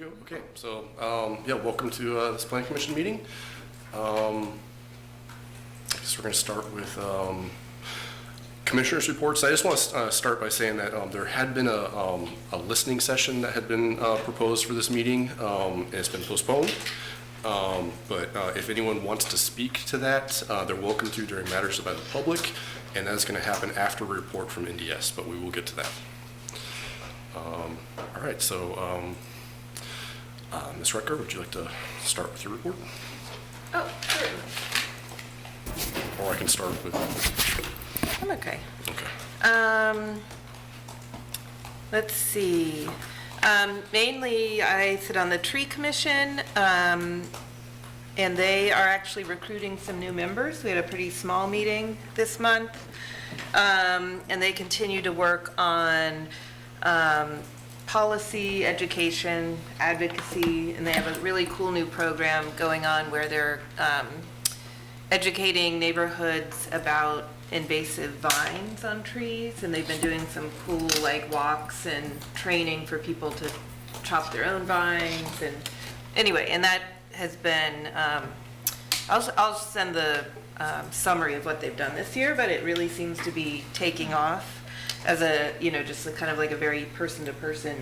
to go? Okay, so, yeah, welcome to this Plan Commission meeting. I guess we're going to start with Commissioners' reports. I just want to start by saying that there had been a listening session that had been proposed for this meeting, and it's been postponed. But if anyone wants to speak to that, they're welcome to during matters by the public, and that's going to happen after a report from NDS, but we will get to that. All right, so Ms. Rucker, would you like to start with your report? Oh, sure. Or I can start with... I'm okay. Okay. Let's see. Mainly, I sit on the Tree Commission, and they are actually recruiting some new members. We had a pretty small meeting this month, and they continue to work on policy, education, advocacy, and they have a really cool new program going on where they're educating neighborhoods about invasive vines on trees, and they've been doing some cool like walks and training for people to chop their own vines. And anyway, and that has been, I'll send the summary of what they've done this year, but it really seems to be taking off as a, just a kind of like a very person-to-person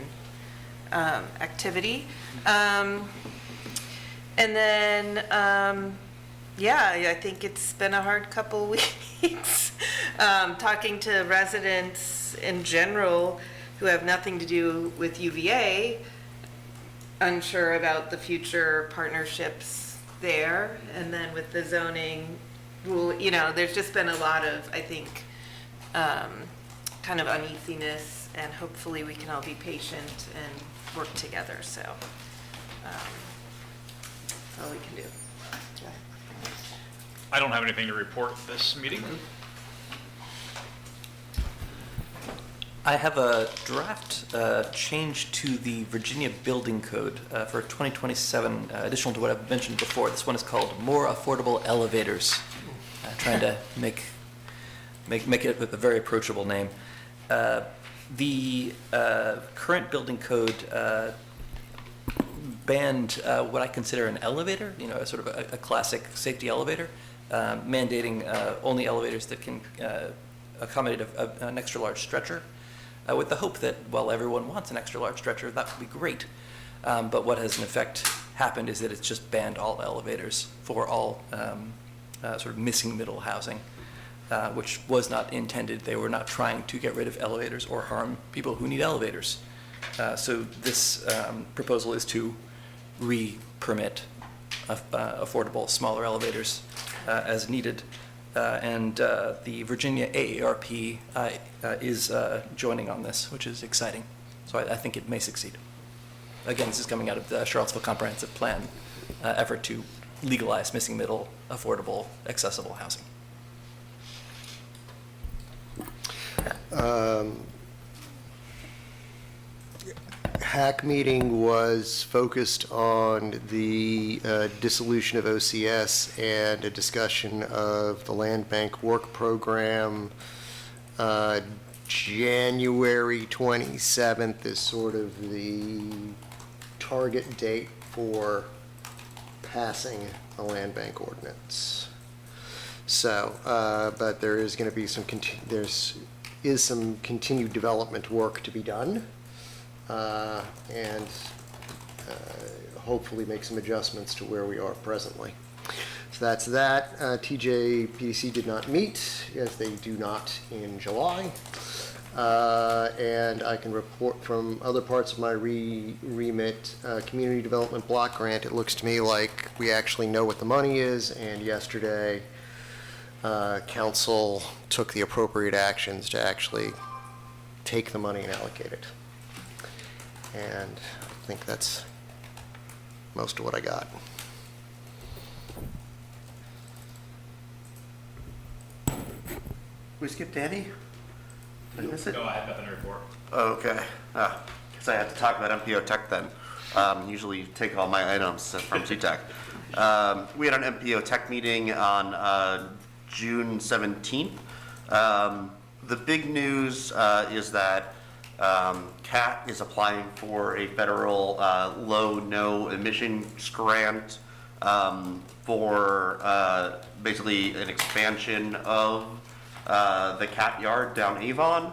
activity. And then, yeah, I think it's been a hard couple weeks. Talking to residents in general who have nothing to do with UVA, unsure about the future partnerships there. And then with the zoning rule, there's just been a lot of, I think, kind of uneasiness, and hopefully we can all be patient and work together. So that's all we can do. Yeah. I don't have anything to report this meeting. I have a draft change to the Virginia Building Code for 2027, additional to what I've mentioned before. This one is called More Affordable Elevators, trying to make it with a very approachable name. The current building code banned what I consider an elevator, sort of a classic safety elevator, mandating only elevators that can accommodate an extra large stretcher, with the hope that while everyone wants an extra large stretcher, that would be great. But what has in effect happened is that it's just banned all elevators for all sort of missing middle housing. Which was not intended. They were not trying to get rid of elevators or harm people who need elevators. So this proposal is to re-permit affordable smaller elevators as needed. And the Virginia AARP is joining on this, which is exciting. So I think it may succeed. Again, this is coming out of the Charlottesville Comprehensive Plan effort to legalize missing middle, affordable, accessible housing. HAC meeting was focused on the dissolution of OCS and a discussion of the land bank work program. January 27th is sort of the target date for passing a land bank ordinance. So, but there is going to be some some continued development work to be done, and hopefully make some adjustments to where we are presently. So that's that. TJPDC did not meet, as they do not in July. And I can report from other parts of my remit, community development block grant. It looks to me like we actually know what the money is, and yesterday council took the appropriate actions to actually take the money and allocate it. And I think that's most of what I got. We skipped Danny? Did I miss it? No, I have nothing to report. Oh, okay. Because I have to talk about MPO Tech then. Usually take all my items from T-Tech. We had an MPO Tech meeting on June 17th. The big news is that CAT is applying for a federal low, no emissions grant for basically an expansion of the CAT yard down Avon,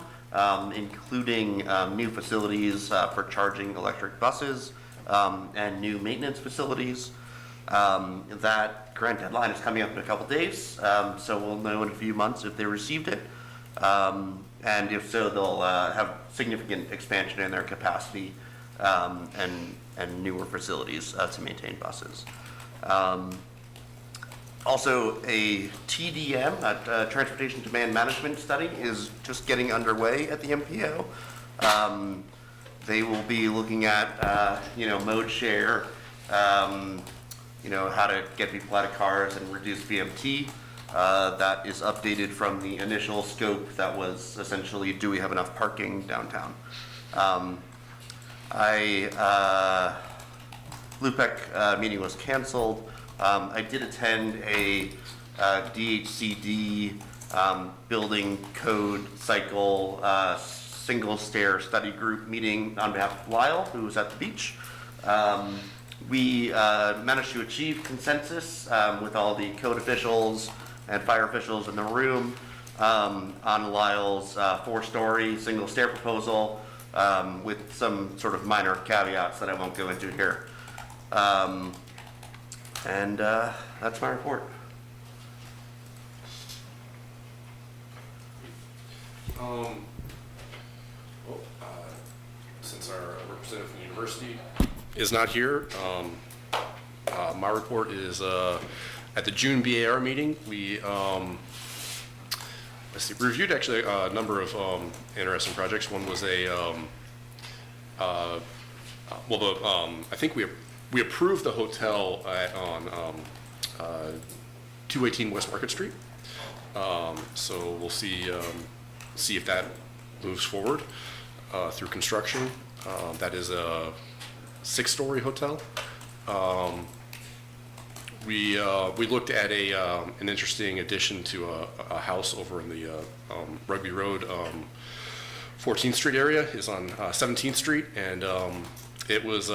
including new facilities for charging electric buses and new maintenance facilities. That grant deadline is coming up in a couple days, so we'll know in a few months if they received it. And if so, they'll have significant expansion in their capacity and newer facilities to maintain buses. Also, a TDM, a Transportation Demand Management Study, is just getting underway at the MPO. They will be looking at, mode share, how to get people out of cars and reduce VMT. That is updated from the initial scope that was essentially, do we have enough parking downtown? LUPEC meeting was canceled. I did attend a DHCD building code cycle single stair study group meeting on behalf of Lyle, who was at the beach. We managed to achieve consensus with all the code officials and fire officials in the room on Lyle's 4-story single stair proposal with some sort of minor caveats that I won't go into here. And that's my report. Since our representative from the university is not here, my report is at the June BAR meeting. We reviewed actually a number of interesting projects. One was I think we approved the hotel on 218 West Market Street. So we'll see if that moves forward through construction. That is a 6-story hotel. We looked at an interesting addition to a house over in the Rugby Road 14th Street area. Is on 17th Street, and it was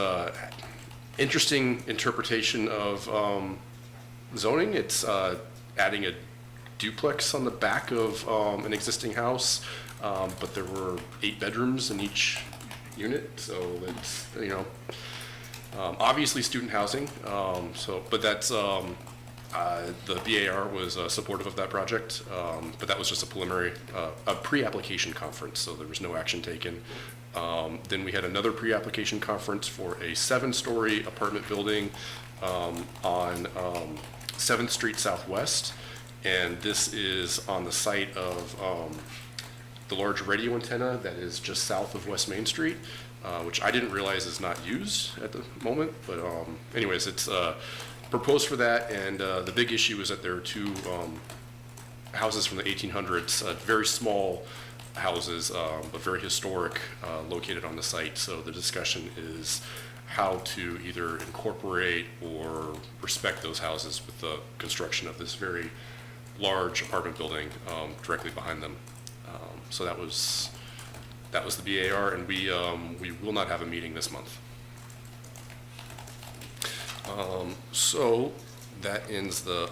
interesting interpretation of zoning. It's adding a duplex on the back of an existing house, but there were 8 bedrooms in each unit, so it's, obviously student housing. But that's the BAR was supportive of that project, but that was just a preliminary, a pre-application conference, so there was no action taken. Then we had another pre-application conference for a 7-story apartment building on 7th Street Southwest, and this is on the site of the large radio antenna that is just south of West Main Street, which I didn't realize is not used at the moment. But anyways, it's proposed for that, and the big issue is that there are 2 houses from the 1800s, very small houses, but very historic, located on the site. So the discussion is how to either incorporate or respect those houses with the construction of this very large apartment building directly behind them. So that was the BAR, and we will not have a meeting this month. So that ends the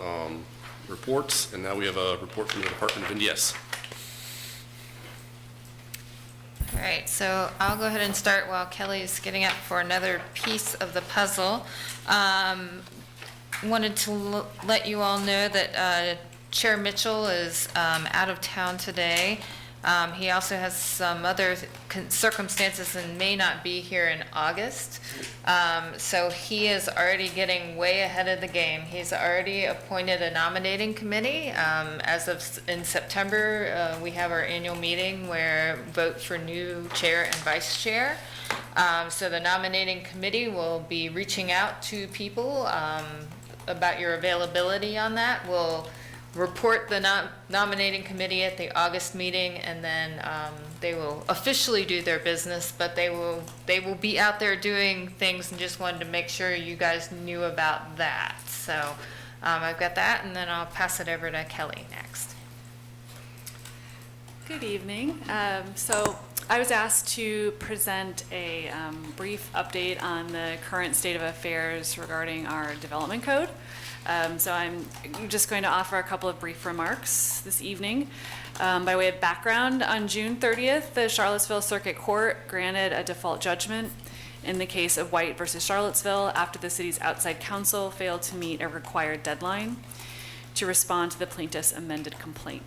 reports, and now we have a report from the Department of NDS. All right, so I'll go ahead and start while Kelly's getting up for another piece of the puzzle. Wanted to let you all know that Chair Mitchell is out of town today. He also has some other circumstances and may not be here in August. So he is already getting way ahead of the game. He's already appointed a nominating committee. In September, we have our annual meeting where vote for new chair and vice chair. So the nominating committee will be reaching out to people about your availability on that. We'll report the nominating committee at the August meeting, and then they will officially do their business, but they will be out there doing things, and just wanted to make sure you guys knew about that. So I've got that, and then I'll pass it over to Kelly next. Good evening. So I was asked to present a brief update on the current state of affairs regarding our development code. So I'm just going to offer a couple of brief remarks this evening. By way of background, on June 30th, the Charlottesville Circuit Court granted a default judgment in the case of White versus Charlottesville after the city's outside counsel failed to meet a required deadline to respond to the plaintiff's amended complaint.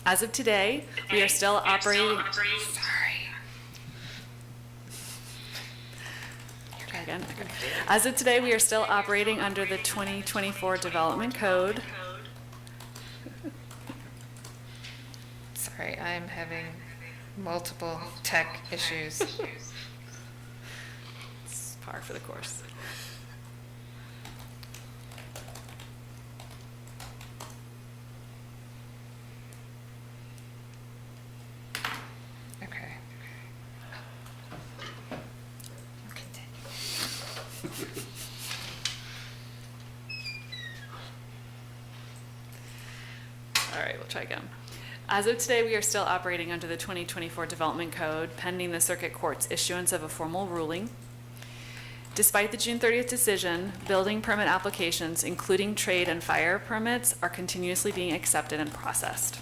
As of today, we are still operating. Try again. Okay. As of today, we are still operating under the 2024 Development Code. Sorry, I'm having multiple tech issues. It's par for the course. Okay. All right, we'll try again. As of today, we are still operating under the 2024 Development Code, pending the Circuit Court's issuance of a formal ruling. Despite the June 30th decision, building permit applications, including trade and fire permits, are continuously being accepted and processed.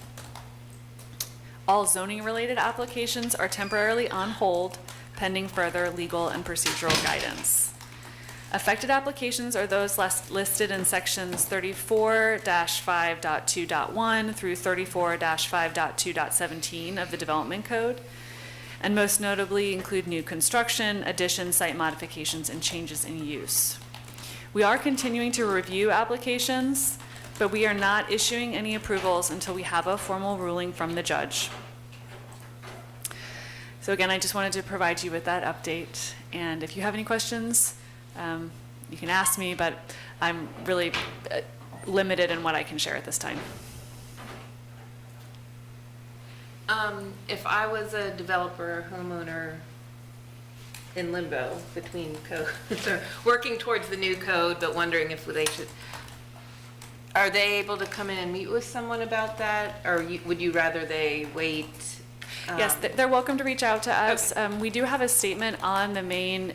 All zoning-related applications are temporarily on hold, pending further legal and procedural guidance. Affected applications are those listed in sections 34-5.2.1 through 34-5.2.17 of the Development Code, and most notably include new construction, additions, site modifications, and changes in use. We are continuing to review applications, but we are not issuing any approvals until we have a formal ruling from the judge. So again, I just wanted to provide you with that update, and if you have any questions, you can ask me, but I'm really limited in what I can share at this time. If I was a developer or homeowner in limbo between codes, or working towards the new code, but wondering if they should, are they able to come in and meet with someone about that? Or would you rather they wait? Yes, they're welcome to reach out to us. We do have a statement on the main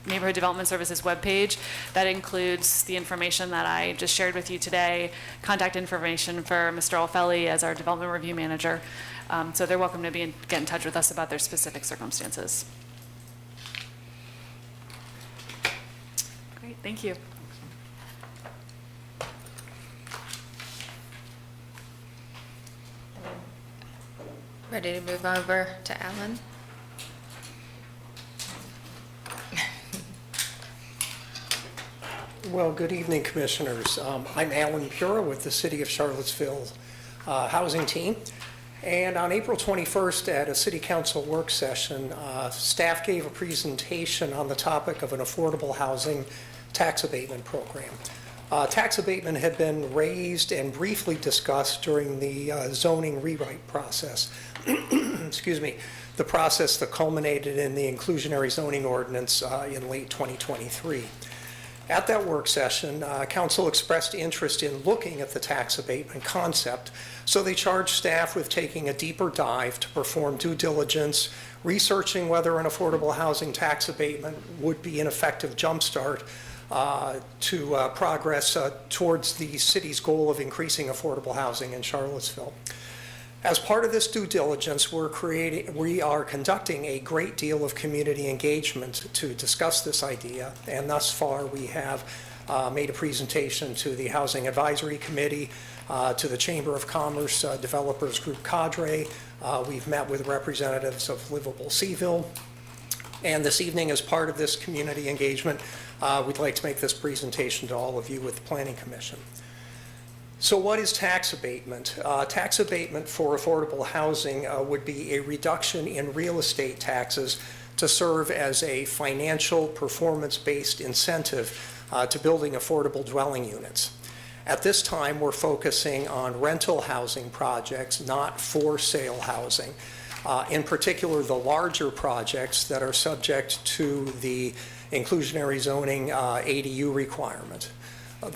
Neighborhood Development Services webpage that includes the information that I just shared with you today, contact information for Mr. Olfelli as our Development Review Manager. So they're welcome to get in touch with us about their specific circumstances. Great, thank you. Ready to move over to Alan? Well, good evening, Commissioners. I'm Alan Pura with the City of Charlottesville Housing Team. And on April 21st at a City Council work session, staff gave a presentation on the topic of an affordable housing tax abatement program. Tax abatement had been raised and briefly discussed during the zoning rewrite process. Excuse me, the process that culminated in the inclusionary zoning ordinance in late 2023. At that work session, Council expressed interest in looking at the tax abatement concept, so they charged staff with taking a deeper dive to perform due diligence, researching whether an affordable housing tax abatement would be an effective jumpstart to progress towards the city's goal of increasing affordable housing in Charlottesville. As part of this due diligence, we are conducting a great deal of community engagement to discuss this idea, and thus far we have made a presentation to the Housing Advisory Committee, to the Chamber of Commerce Developers Group Cadre. We've met with representatives of Livable Seaville, and this evening, as part of this community engagement, we'd like to make this presentation to all of you with the Planning Commission. So what is tax abatement? Tax abatement for affordable housing would be a reduction in real estate taxes to serve as a financial performance-based incentive to building affordable dwelling units. At this time, we're focusing on rental housing projects, not for sale housing. In particular, the larger projects that are subject to the inclusionary zoning ADU requirement.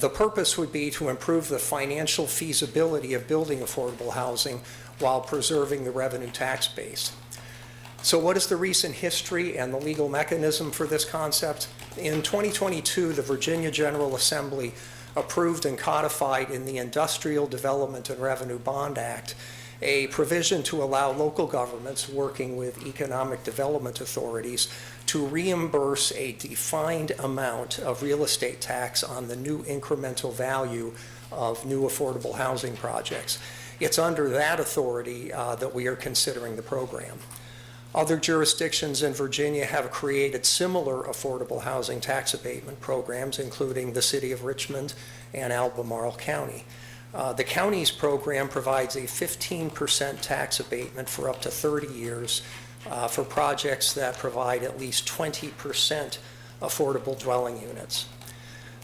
The purpose would be to improve the financial feasibility of building affordable housing while preserving the revenue tax base. So what is the recent history and the legal mechanism for this concept? In 2022, the Virginia General Assembly approved and codified in the Industrial Development and Revenue Bond Act a provision to allow local governments working with economic development authorities to reimburse a defined amount of real estate tax on the new incremental value of new affordable housing projects. It's under that authority that we are considering the program. Other jurisdictions in Virginia have created similar affordable housing tax abatement programs, including the City of Richmond and Albemarle County. The county's program provides a 15% tax abatement for up to 30 years for projects that provide at least 20% affordable dwelling units.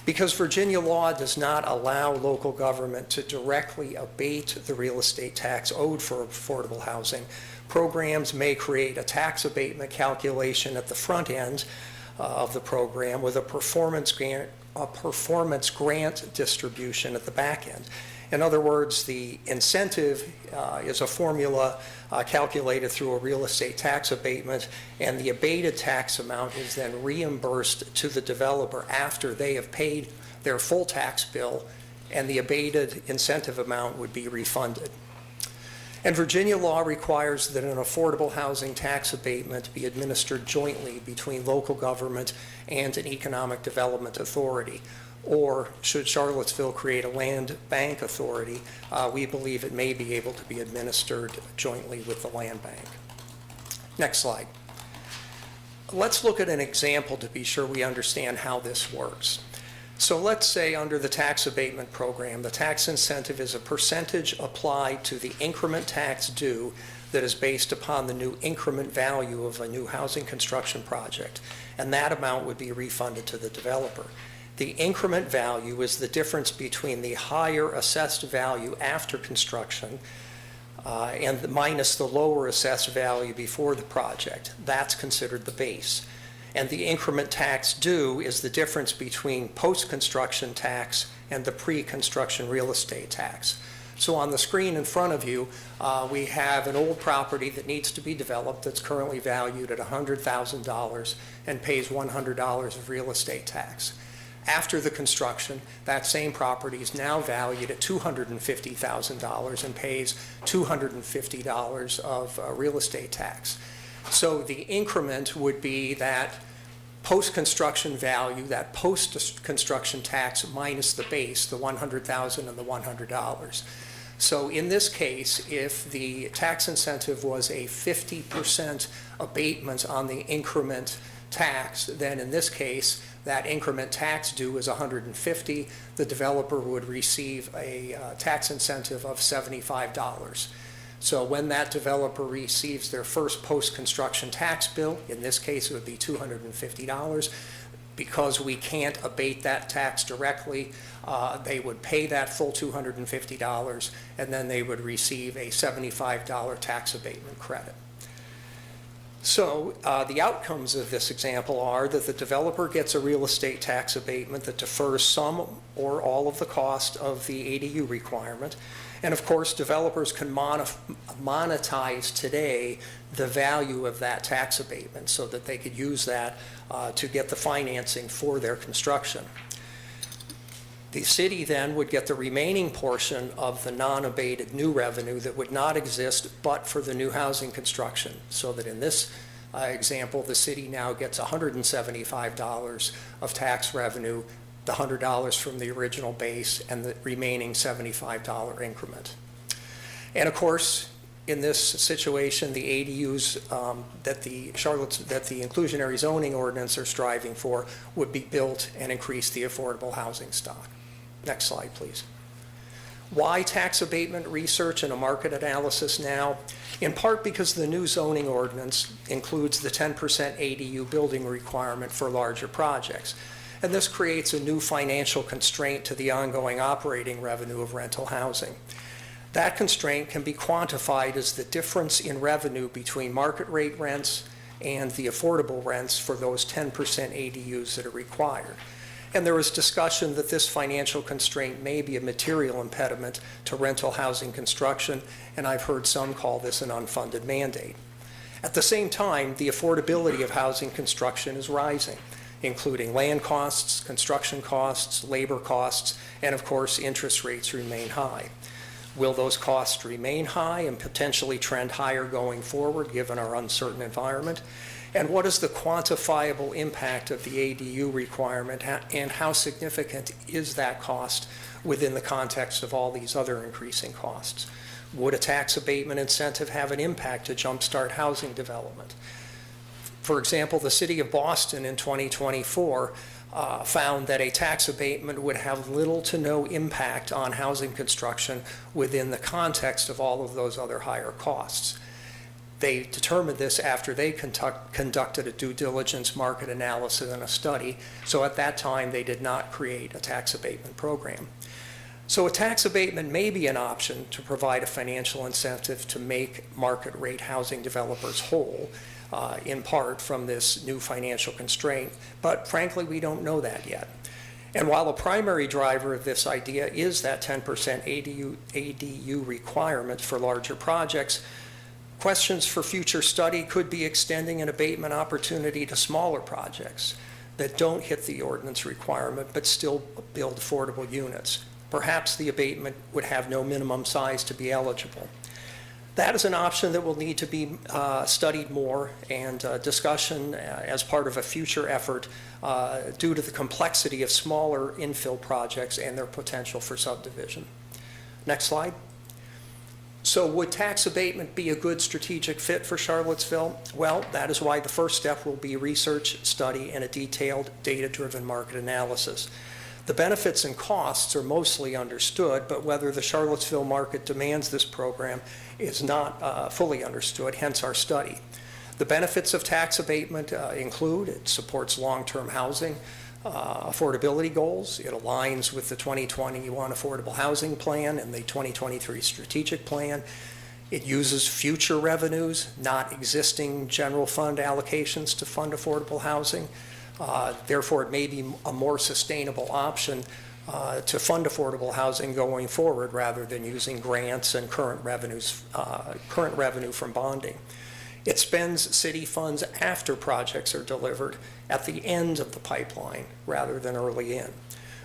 Because Virginia law does not allow local government to directly abate the real estate tax owed for affordable housing, programs may create a tax abatement calculation at the front end of the program with a performance grant distribution at the back end. In other words, the incentive is a formula calculated through a real estate tax abatement, and the abated tax amount is then reimbursed to the developer after they have paid their full tax bill, and the abated incentive amount would be refunded. And Virginia law requires that an affordable housing tax abatement be administered jointly between local government and an economic development authority. Or should Charlottesville create a land bank authority, we believe it may be able to be administered jointly with the land bank. Next slide. Let's look at an example to be sure we understand how this works. So let's say under the tax abatement program, the tax incentive is a percentage applied to the increment tax due that is based upon the new increment value of a new housing construction project, and that amount would be refunded to the developer. The increment value is the difference between the higher assessed value after construction and minus the lower assessed value before the project. That's considered the base. And the increment tax due is the difference between post-construction tax and the pre-construction real estate tax. So on the screen in front of you, we have an old property that needs to be developed that's currently valued at $100,000 and pays $100 of real estate tax. After the construction, that same property is now valued at $250,000 and pays $250 of real estate tax. So the increment would be that post-construction value, that post-construction tax minus the base, the $100,000 and the $100. So in this case, if the tax incentive was a 50% abatement on the increment tax, then in this case, that increment tax due is $150. The developer would receive a tax incentive of $75. So when that developer receives their first post-construction tax bill, in this case it would be $250, because we can't abate that tax directly, they would pay that full $250, and then they would receive a $75 tax abatement credit. So the outcomes of this example are that the developer gets a real estate tax abatement that defers some or all of the cost of the ADU requirement. And of course, developers can monetize today the value of that tax abatement so that they could use that to get the financing for their construction. The city then would get the remaining portion of the non-abated new revenue that would not exist but for the new housing construction, so that in this example, the city now gets $175 of tax revenue, the $100 from the original base, and the remaining $75 increment. And of course, in this situation, the ADUs that the inclusionary zoning ordinance are striving for would be built and increase the affordable housing stock. Next slide, please. Why tax abatement research and a market analysis now? In part because the new zoning ordinance includes the 10% ADU building requirement for larger projects. And this creates a new financial constraint to the ongoing operating revenue of rental housing. That constraint can be quantified as the difference in revenue between market rate rents and the affordable rents for those 10% ADUs that are required. And there was discussion that this financial constraint may be a material impediment to rental housing construction, and I've heard some call this an unfunded mandate. At the same time, the affordability of housing construction is rising, including land costs, construction costs, labor costs, and of course, interest rates remain high. Will those costs remain high and potentially trend higher going forward, given our uncertain environment? And what is the quantifiable impact of the ADU requirement, and how significant is that cost within the context of all these other increasing costs? Would a tax abatement incentive have an impact to jumpstart housing development? For example, the city of Boston in 2024 found that a tax abatement would have little to no impact on housing construction within the context of all of those other higher costs. They determined this after they conducted a due diligence market analysis and a study, so at that time they did not create a tax abatement program. So a tax abatement may be an option to provide a financial incentive to make market rate housing developers whole, in part from this new financial constraint, but frankly, we don't know that yet. And while a primary driver of this idea is that 10% ADU requirement for larger projects, questions for future study could be extending an abatement opportunity to smaller projects that don't hit the ordinance requirement but still build affordable units. Perhaps the abatement would have no minimum size to be eligible. That is an option that will need to be studied more and discussion as part of a future effort due to the complexity of smaller infill projects and their potential for subdivision. Next slide. So would tax abatement be a good strategic fit for Charlottesville? Well, that is why the first step will be research, study, and a detailed data-driven market analysis. The benefits and costs are mostly understood, but whether the Charlottesville market demands this program is not fully understood, hence our study. The benefits of tax abatement include it supports long-term housing, affordability goals. It aligns with the 2021 Affordable Housing Plan and the 2023 Strategic Plan. It uses future revenues, not existing general fund allocations to fund affordable housing. Therefore, it may be a more sustainable option to fund affordable housing going forward rather than using grants and current revenue from bonding. It spends city funds after projects are delivered at the end of the pipeline rather than early in.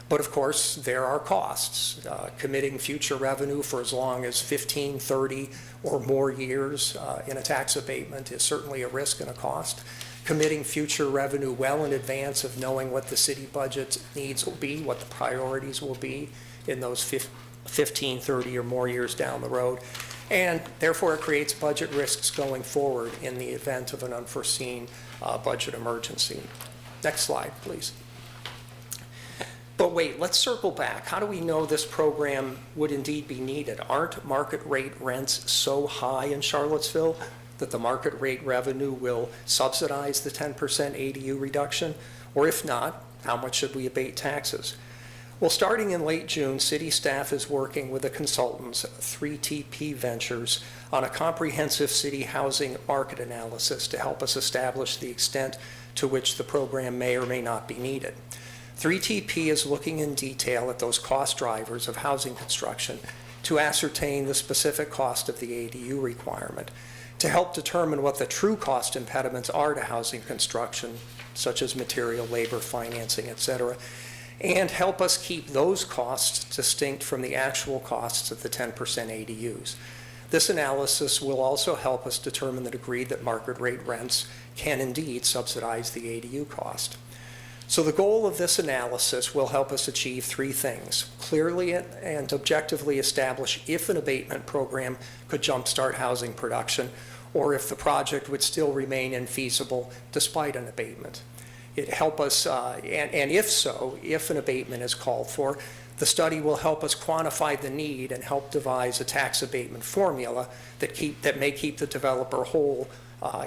But of course, there are costs. Committing future revenue for as long as 15, 30, or more years in a tax abatement is certainly a risk and a cost. Committing future revenue well in advance of knowing what the city budget needs will be, what the priorities will be in those 15, 30, or more years down the road. And therefore, it creates budget risks going forward in the event of an unforeseen budget emergency. Next slide, please. But wait, let's circle back. How do we know this program would indeed be needed? Aren't market rate rents so high in Charlottesville that the market rate revenue will subsidize the 10% ADU reduction? Or if not, how much should we abate taxes? Well, starting in late June, city staff is working with the consultants, 3TP Ventures, on a comprehensive city housing market analysis to help us establish the extent to which the program may or may not be needed. 3TP is looking in detail at those cost drivers of housing construction to ascertain the specific cost of the ADU requirement, to help determine what the true cost impediments are to housing construction, such as material, labor, financing, etc., and help us keep those costs distinct from the actual costs of the 10% ADUs. This analysis will also help us determine the degree that market rate rents can indeed subsidize the ADU cost. So the goal of this analysis will help us achieve three things: clearly and objectively establish if an abatement program could jumpstart housing production, or if the project would still remain infeasible despite an abatement. It help us, and if so, if an abatement is called for, the study will help us quantify the need and help devise a tax abatement formula that may keep the developer whole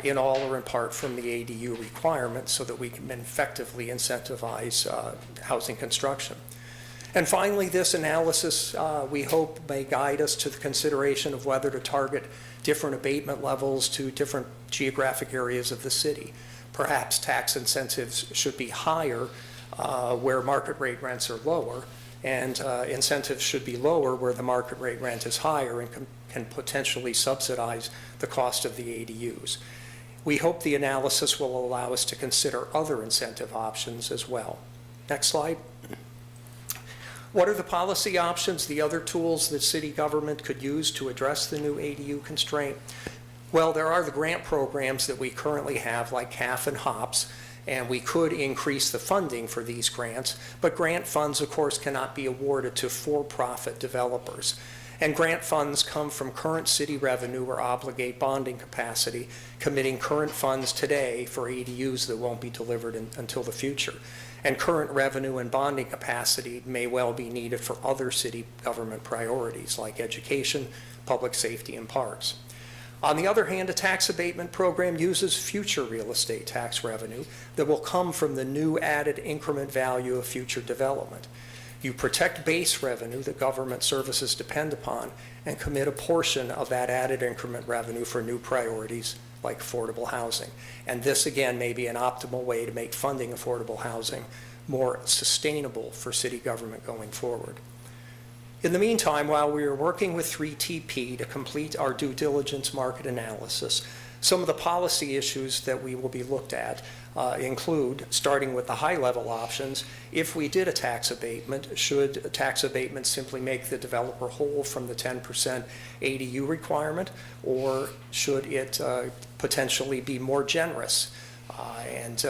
in all or in part from the ADU requirements, so that we can effectively incentivize housing construction. And finally, this analysis, we hope, may guide us to the consideration of whether to target different abatement levels to different geographic areas of the city. Perhaps tax incentives should be higher where market rate rents are lower, and incentives should be lower where the market rate rent is higher and can potentially subsidize the cost of the ADUs. We hope the analysis will allow us to consider other incentive options as well. Next slide. What are the policy options, the other tools that city government could use to address the new ADU constraint? Well, there are the grant programs that we currently have, like CAF and HOPS, and we could increase the funding for these grants, but grant funds, of course, cannot be awarded to for-profit developers. And grant funds come from current city revenue or obligate bonding capacity, committing current funds today for ADUs that won't be delivered until the future. And current revenue and bonding capacity may well be needed for other city government priorities like education, public safety, and parks. On the other hand, a tax abatement program uses future real estate tax revenue that will come from the new added increment value of future development. You protect base revenue that government services depend upon and commit a portion of that added increment revenue for new priorities like affordable housing. And this, again, may be an optimal way to make funding affordable housing more sustainable for city government going forward. In the meantime, while we are working with 3TP to complete our due diligence market analysis, some of the policy issues that we will be looked at include, starting with the high-level options, if we did a tax abatement, should a tax abatement simply make the developer whole from the 10% ADU requirement, or should it potentially be more generous and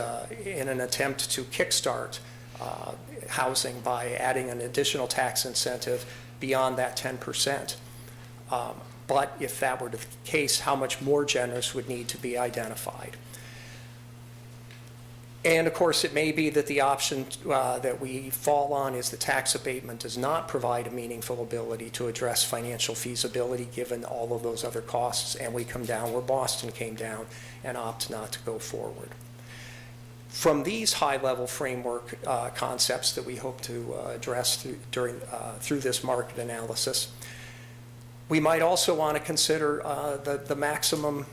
in an attempt to kickstart housing by adding an additional tax incentive beyond that 10%. But if that were the case, how much more generous would need to be identified? And of course, it may be that the option that we fall on is the tax abatement does not provide a meaningful ability to address financial feasibility given all of those other costs, and we come down where Boston came down and opt not to go forward. From these high-level framework concepts that we hope to address through this market analysis, we might also want to consider the maximum.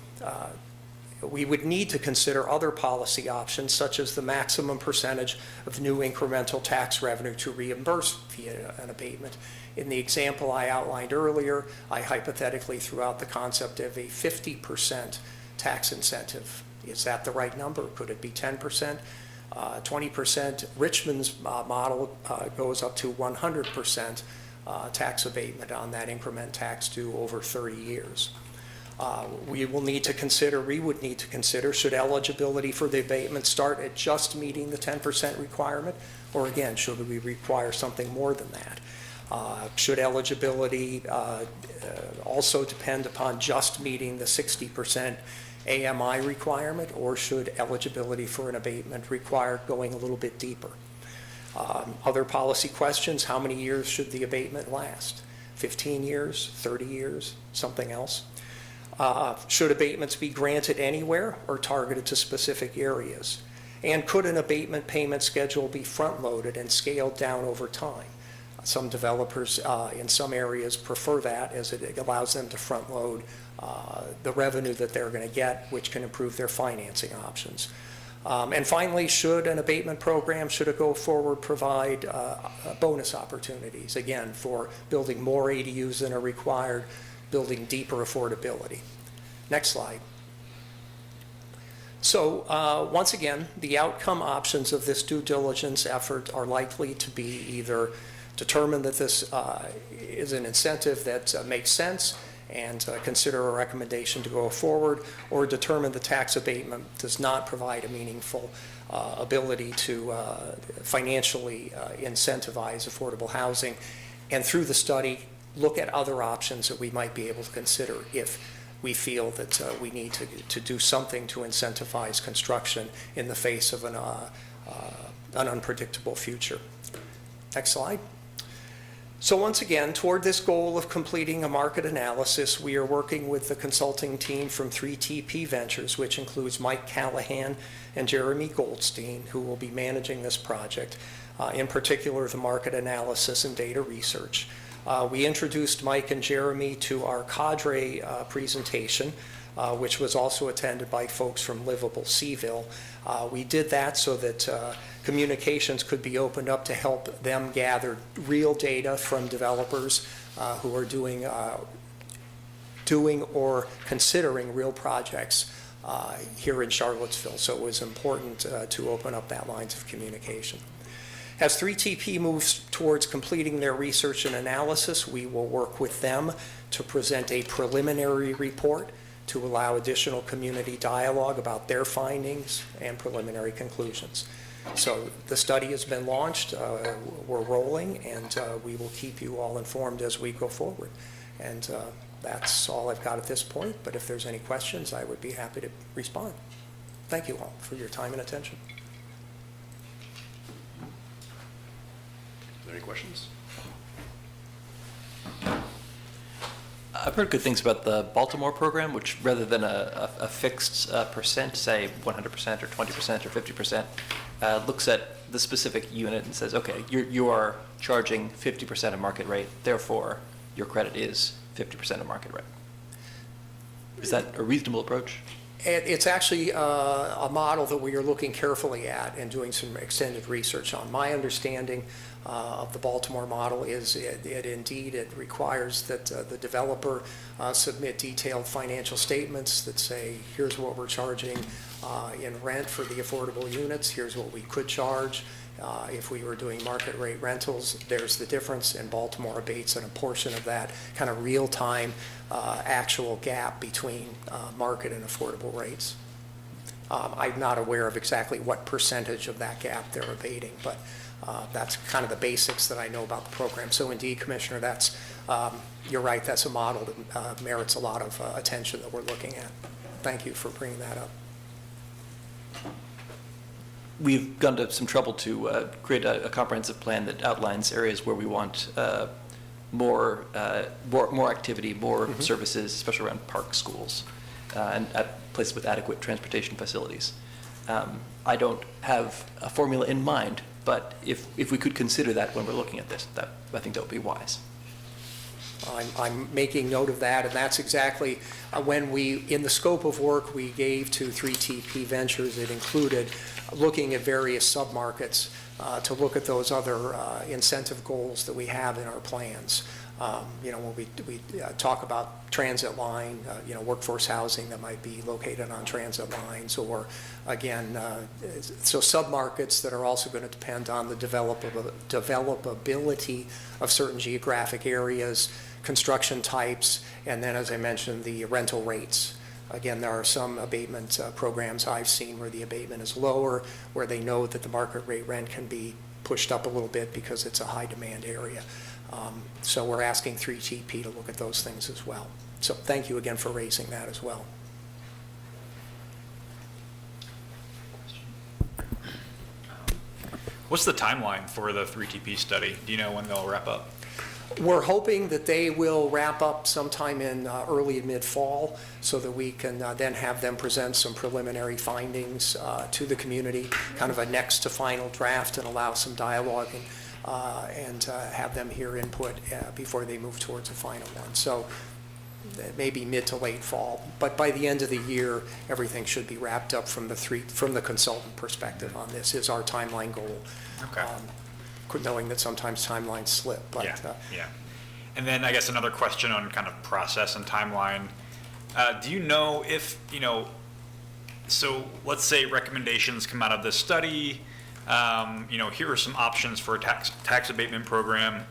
We would need to consider other policy options, such as the maximum percentage of new incremental tax revenue to reimburse via an abatement. In the example I outlined earlier, I hypothetically threw out the concept of a 50% tax incentive. Is that the right number? Could it be 10%? 20%? Richmond's model goes up to 100% tax abatement on that increment tax due over 30 years. We would need to consider, should eligibility for the abatement start at just meeting the 10% requirement, or again, should we require something more than that? Should eligibility also depend upon just meeting the 60% AMI requirement, or should eligibility for an abatement require going a little bit deeper? Other policy questions: how many years should the abatement last? 15 years, 30 years, something else? Should abatements be granted anywhere or targeted to specific areas? And could an abatement payment schedule be front-loaded and scaled down over time? Some developers in some areas prefer that, as it allows them to front-load the revenue that they're going to get, which can improve their financing options. And finally, should an abatement program, should it go forward, provide bonus opportunities, again, for building more ADUs than are required, building deeper affordability. Next slide. So once again, the outcome options of this due diligence effort are likely to be either determine that this is an incentive that makes sense and consider a recommendation to go forward, or determine the tax abatement does not provide a meaningful ability to financially incentivize affordable housing, and through the study look at other options that we might be able to consider if we feel that we need to do something to incentivize construction in the face of an unpredictable future. Next slide. So once again, toward this goal of completing a market analysis, we are working with the consulting team from 3TP Ventures, which includes Mike Callahan and Jeremy Goldstein, who will be managing this project, in particular the market analysis and data research. We introduced Mike and Jeremy to our cadre presentation, which was also attended by folks from Livable Seaville. We did that so that communications could be opened up to help them gather real data from developers who are doing or considering real projects here in Charlottesville. So it was important to open up that lines of communication. As 3TP moves towards completing their research and analysis, we will work with them to present a preliminary report to allow additional community dialogue about their findings and preliminary conclusions. So the study has been launched, we're rolling, and we will keep you all informed as we go forward. And that's all I've got at this point, but if there's any questions, I would be happy to respond. Thank you all for your time and attention. Are there any questions? I've heard good things about the Baltimore program, which rather than a fixed percent, say 100% or 20% or 50%, looks at the specific unit and says, okay, you are charging 50% of market rate, therefore your credit is 50% of market rate. Is that a reasonable approach? It's actually a model that we are looking carefully at and doing some extended research on. My understanding of the Baltimore model is it requires that the developer submit detailed financial statements that say, here's what we're charging in rent for the affordable units, here's what we could charge. If we were doing market rate rentals, there's the difference, and Baltimore abates on a portion of that kind of real-time actual gap between market and affordable rates. I'm not aware of exactly what percentage of that gap they're abating, but that's kind of the basics that I know about the program. So indeed, Commissioner, that's, you're right, that's a model that merits a lot of attention that we're looking at. Thank you for bringing that up. We've gone to some trouble to create a comprehensive plan that outlines areas where we want more activity, more services, especially around park schools, and at places with adequate transportation facilities. I don't have a formula in mind, but if we could consider that when we're looking at this, I think that would be wise. I'm making note of that, and that's exactly when in the scope of work we gave to 3TP Ventures, it included looking at various submarkets to look at those other incentive goals that we have in our plans. When we talk about transit line, workforce housing that might be located on transit lines, or again, so submarkets that are also going to depend on the developability of certain geographic areas, construction types, and then, as I mentioned, the rental rates. Again, there are some abatement programs I've seen where the abatement is lower, where they know that the market rate rent can be pushed up a little bit because it's a high demand area. So we're asking 3GP to look at those things as well. So thank you again for raising that as well. What's the timeline for the 3TP study? Do you know when they'll wrap up? We're hoping that they will wrap up sometime in early and mid-fall so that we can then have them present some preliminary findings to the community, kind of a next to final draft, and allow some dialogue and have them hear input before they move towards a final one. So maybe mid to late fall, but by the end of the year, everything should be wrapped up from the consultant perspective on this is our timeline goal. Okay. Knowing that sometimes timelines slip, but Yeah. And then I guess another question on kind of process and timeline. Do you know if, so let's say recommendations come out of this study, here are some options for a tax abatement program.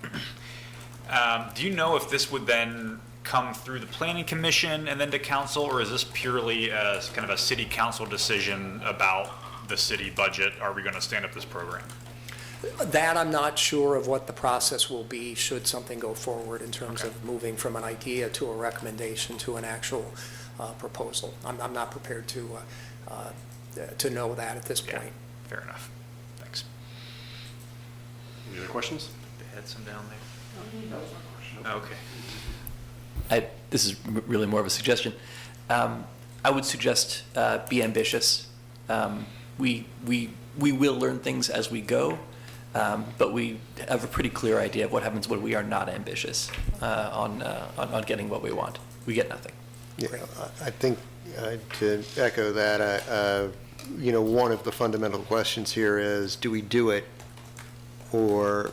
Do you know if this would then come through the planning commission and then to council, or is this purely kind of a city council decision about the city budget? Are we going to stand up this program? that I'm not sure of what the process will be should something go forward in terms of moving from an idea to a recommendation to an actual proposal. I'm not prepared to know that at this point. Fair enough. Thanks. Any other questions? They had some down there. Okay. This is really more of a suggestion. I would suggest be ambitious. We will learn things as we go, but we have a pretty clear idea of what happens when we are not ambitious on getting what we want. We get nothing. Yeah, I think to echo that, one of the fundamental questions here is, do we do it or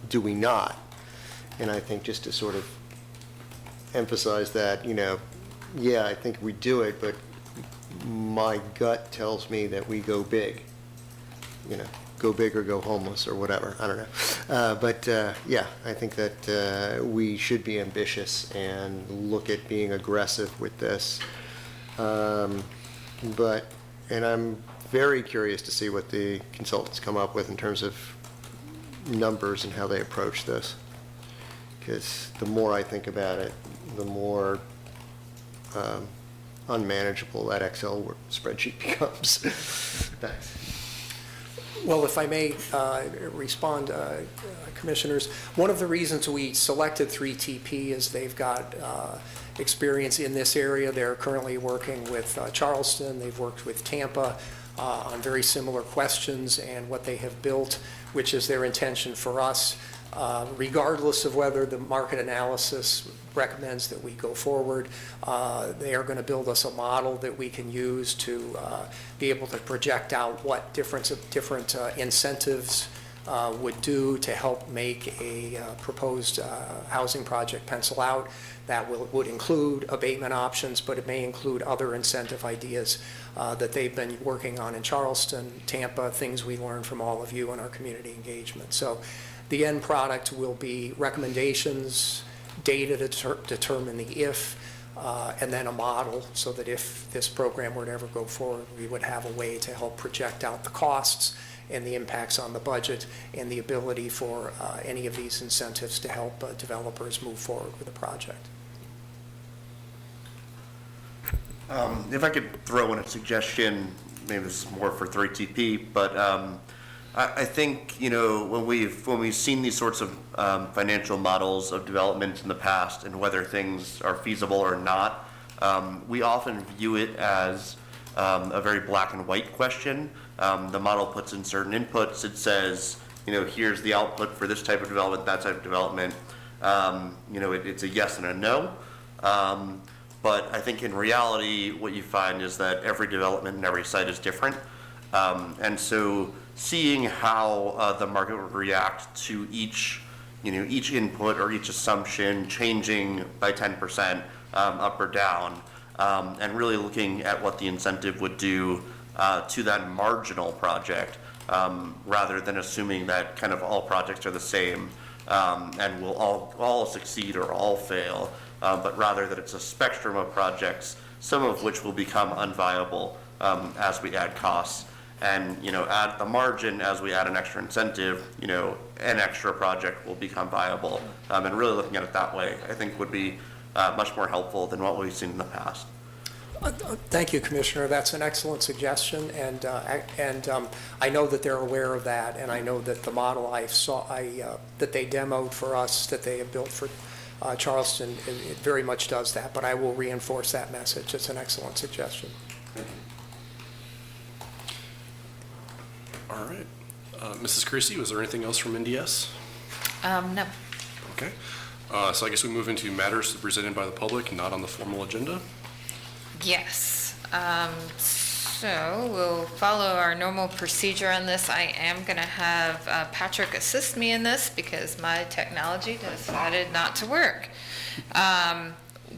do we not? And I think just to sort of emphasize that, yeah, I think we do it, but my gut tells me that we go big. You know, go big or go homeless or whatever, I don't know. But yeah, I think that we should be ambitious and look at being aggressive with this. But, and I'm very curious to see what the consultants come up with in terms of numbers and how they approach this. Because the more I think about it, the more unmanageable that Excel spreadsheet becomes. Thanks. Well, if I may respond, Commissioners, one of the reasons we selected 3TP is they've got experience in this area. They're currently working with Charleston. They've worked with Tampa on very similar questions, and what they have built, which is their intention for us, regardless of whether the market analysis recommends that we go forward, they are going to build us a model that we can use to be able to project out what different incentives would do to help make a proposed housing project pencil out. That would include abatement options, but it may include other incentive ideas that they've been working on in Charleston, Tampa, things we learned from all of you in our community engagement. So the end product will be recommendations, data to determine the if, and then a model so that if this program were to ever go forward, we would have a way to help project out the costs and the impacts on the budget and the ability for any of these incentives to help developers move forward with the project. If I could throw in a suggestion, maybe this is more for 3TP, but I think, you know, when we've seen these sorts of financial models of development in the past and whether things are feasible or not, we often view it as a very black and white question. The model puts in certain inputs. It says, you know, here's the output for this type of development, that type of development. You know, it's a yes and a no. But I think in reality, what you find is that every development and every site is different. And so seeing how the market would react to each input or each assumption changing by 10% up or down, and really looking at what the incentive would do to that marginal project, rather than assuming that kind of all projects are the same and will all succeed or all fail, but rather that it's a spectrum of projects, some of which will become unviable as we add costs. And, you know, at the margin, as we add an extra incentive, you know, an extra project will become viable. And really looking at it that way, I think would be much more helpful than what we've seen in the past. Thank you, Commissioner. That's an excellent suggestion, and I know that they're aware of that, and I know that the model that they demoed for us, that they have built for Charleston, it very much does that, but I will reinforce that message. It's an excellent suggestion. All right. Mrs. Christie, was there anything else from NDS? No. Okay. So I guess we move into matters presented by the public, not on the formal agenda. Yes. So we'll follow our normal procedure on this. I am going to have Patrick assist me in this because my technology decided not to work.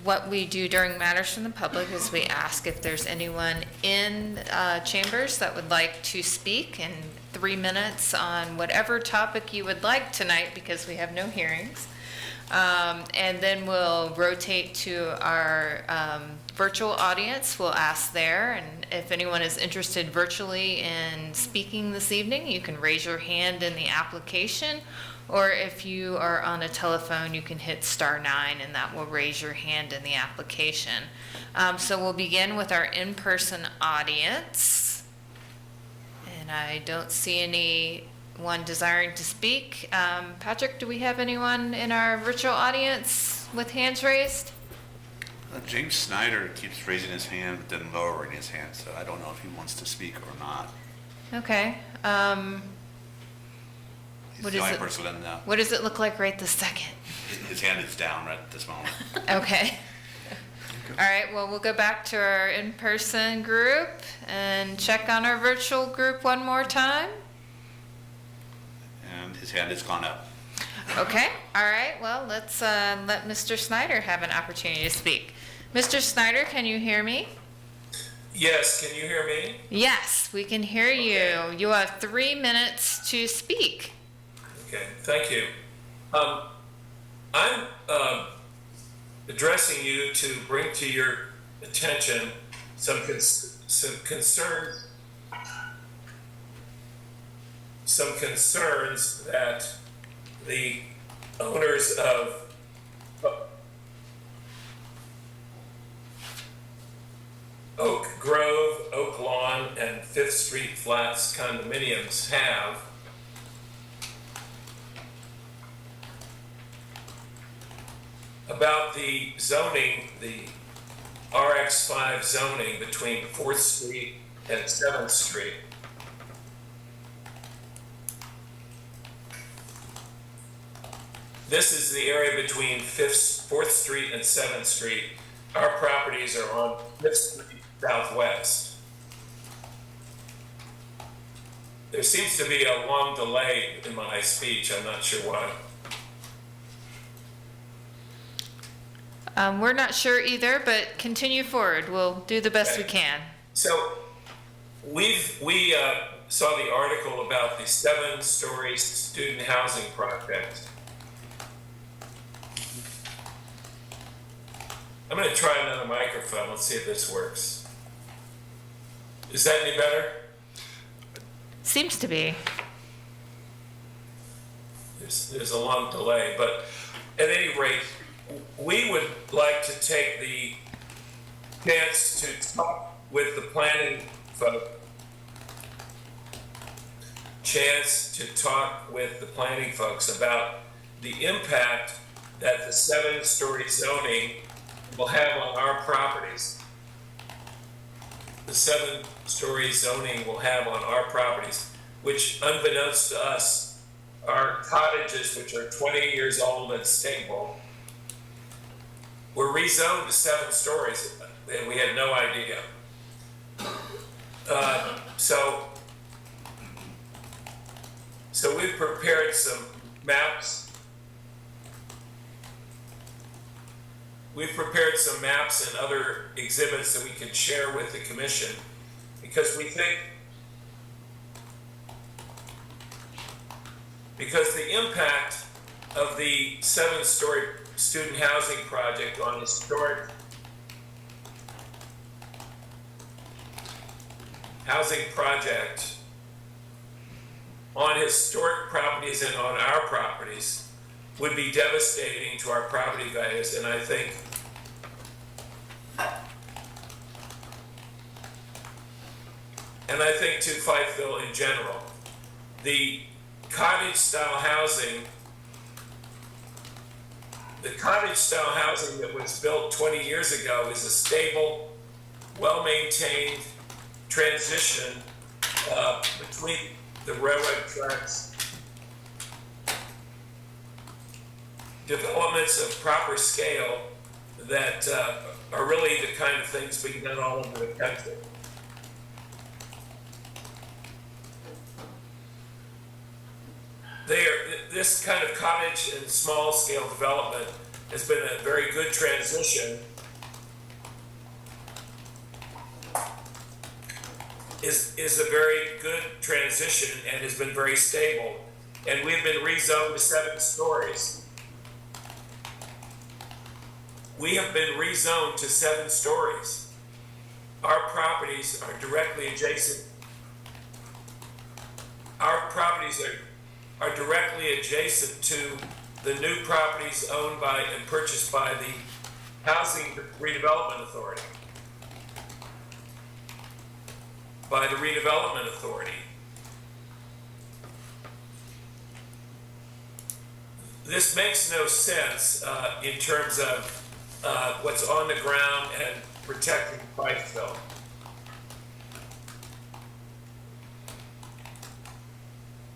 What we do during matters from the public is we ask if there's anyone in chambers that would like to speak in 3 minutes on whatever topic you would like tonight, because we have no hearings. And then we'll rotate to our virtual audience. We'll ask there, and if anyone is interested virtually in speaking this evening, you can raise your hand in the application, or if you are on a telephone, you can hit *9, and that will raise your hand in the application. So we'll begin with our in-person audience, and I don't see anyone desiring to speak. Patrick, do we have anyone in our virtual audience with hands raised? James Snyder keeps raising his hand but then lowering his hand, so I don't know if he wants to speak or not. Okay. He's What the is only it? person in the, What does it look like right this second? his hand is down right at this moment. Okay. All right, well, we'll go back to our in-person group and check on our virtual group one more time. And his hand has gone up. Okay, all right, well, let's let Mr. Snyder have an opportunity to speak. Mr. Snyder, can you hear me? Yes, can you hear me? Yes, we can hear you. You have 3 minutes to speak. Okay, thank you. I'm addressing you to bring to your attention some concerns that the owners of Oak Grove, Oak Lawn, and Fifth Street Flats condominiums have about the zoning, the RX5 zoning between 4th Street and 7th Street. This is the area between 4th Street and 7th Street. Our properties are on 5th Street Southwest. There seems to be a long delay in my speech. I'm not sure why. We're not sure either, but continue forward. We'll do the best we can. So we saw the article about the 7-story student housing project. I'm going to try another microphone. Let's see if this works. Is that any better? Seems to be. There's a long delay, but at any rate, we would like to take the chance to talk with the planning folks about the impact that the 7-story zoning will have on our properties. The 7-story zoning will have on our properties, which unbeknownst to us are cottages which are 20 years old and stable. Were rezoned to 7 stories, and we had no idea. So we've prepared some maps. We've prepared some maps and other exhibits that we can share with the commission, because we think, because the impact of the 7-story student housing project on historic housing project on historic properties and on our properties would be devastating to our property values. And I think to Fifeville in general. The cottage style housing that was built 20 years ago is a stable, well-maintained transition between the railroad tracks, developments of proper scale that are really the kind of things being done all over the country. This kind of cottage and small scale development has been a very good transition. Is a very good transition and has been very stable. And we've been rezoned to 7 stories. We have been rezoned to 7 stories. Our properties are directly adjacent. Our properties are directly adjacent to the new properties owned by and purchased by the Housing Redevelopment Authority. This makes no sense in terms of what's on the ground and protecting Fifeville.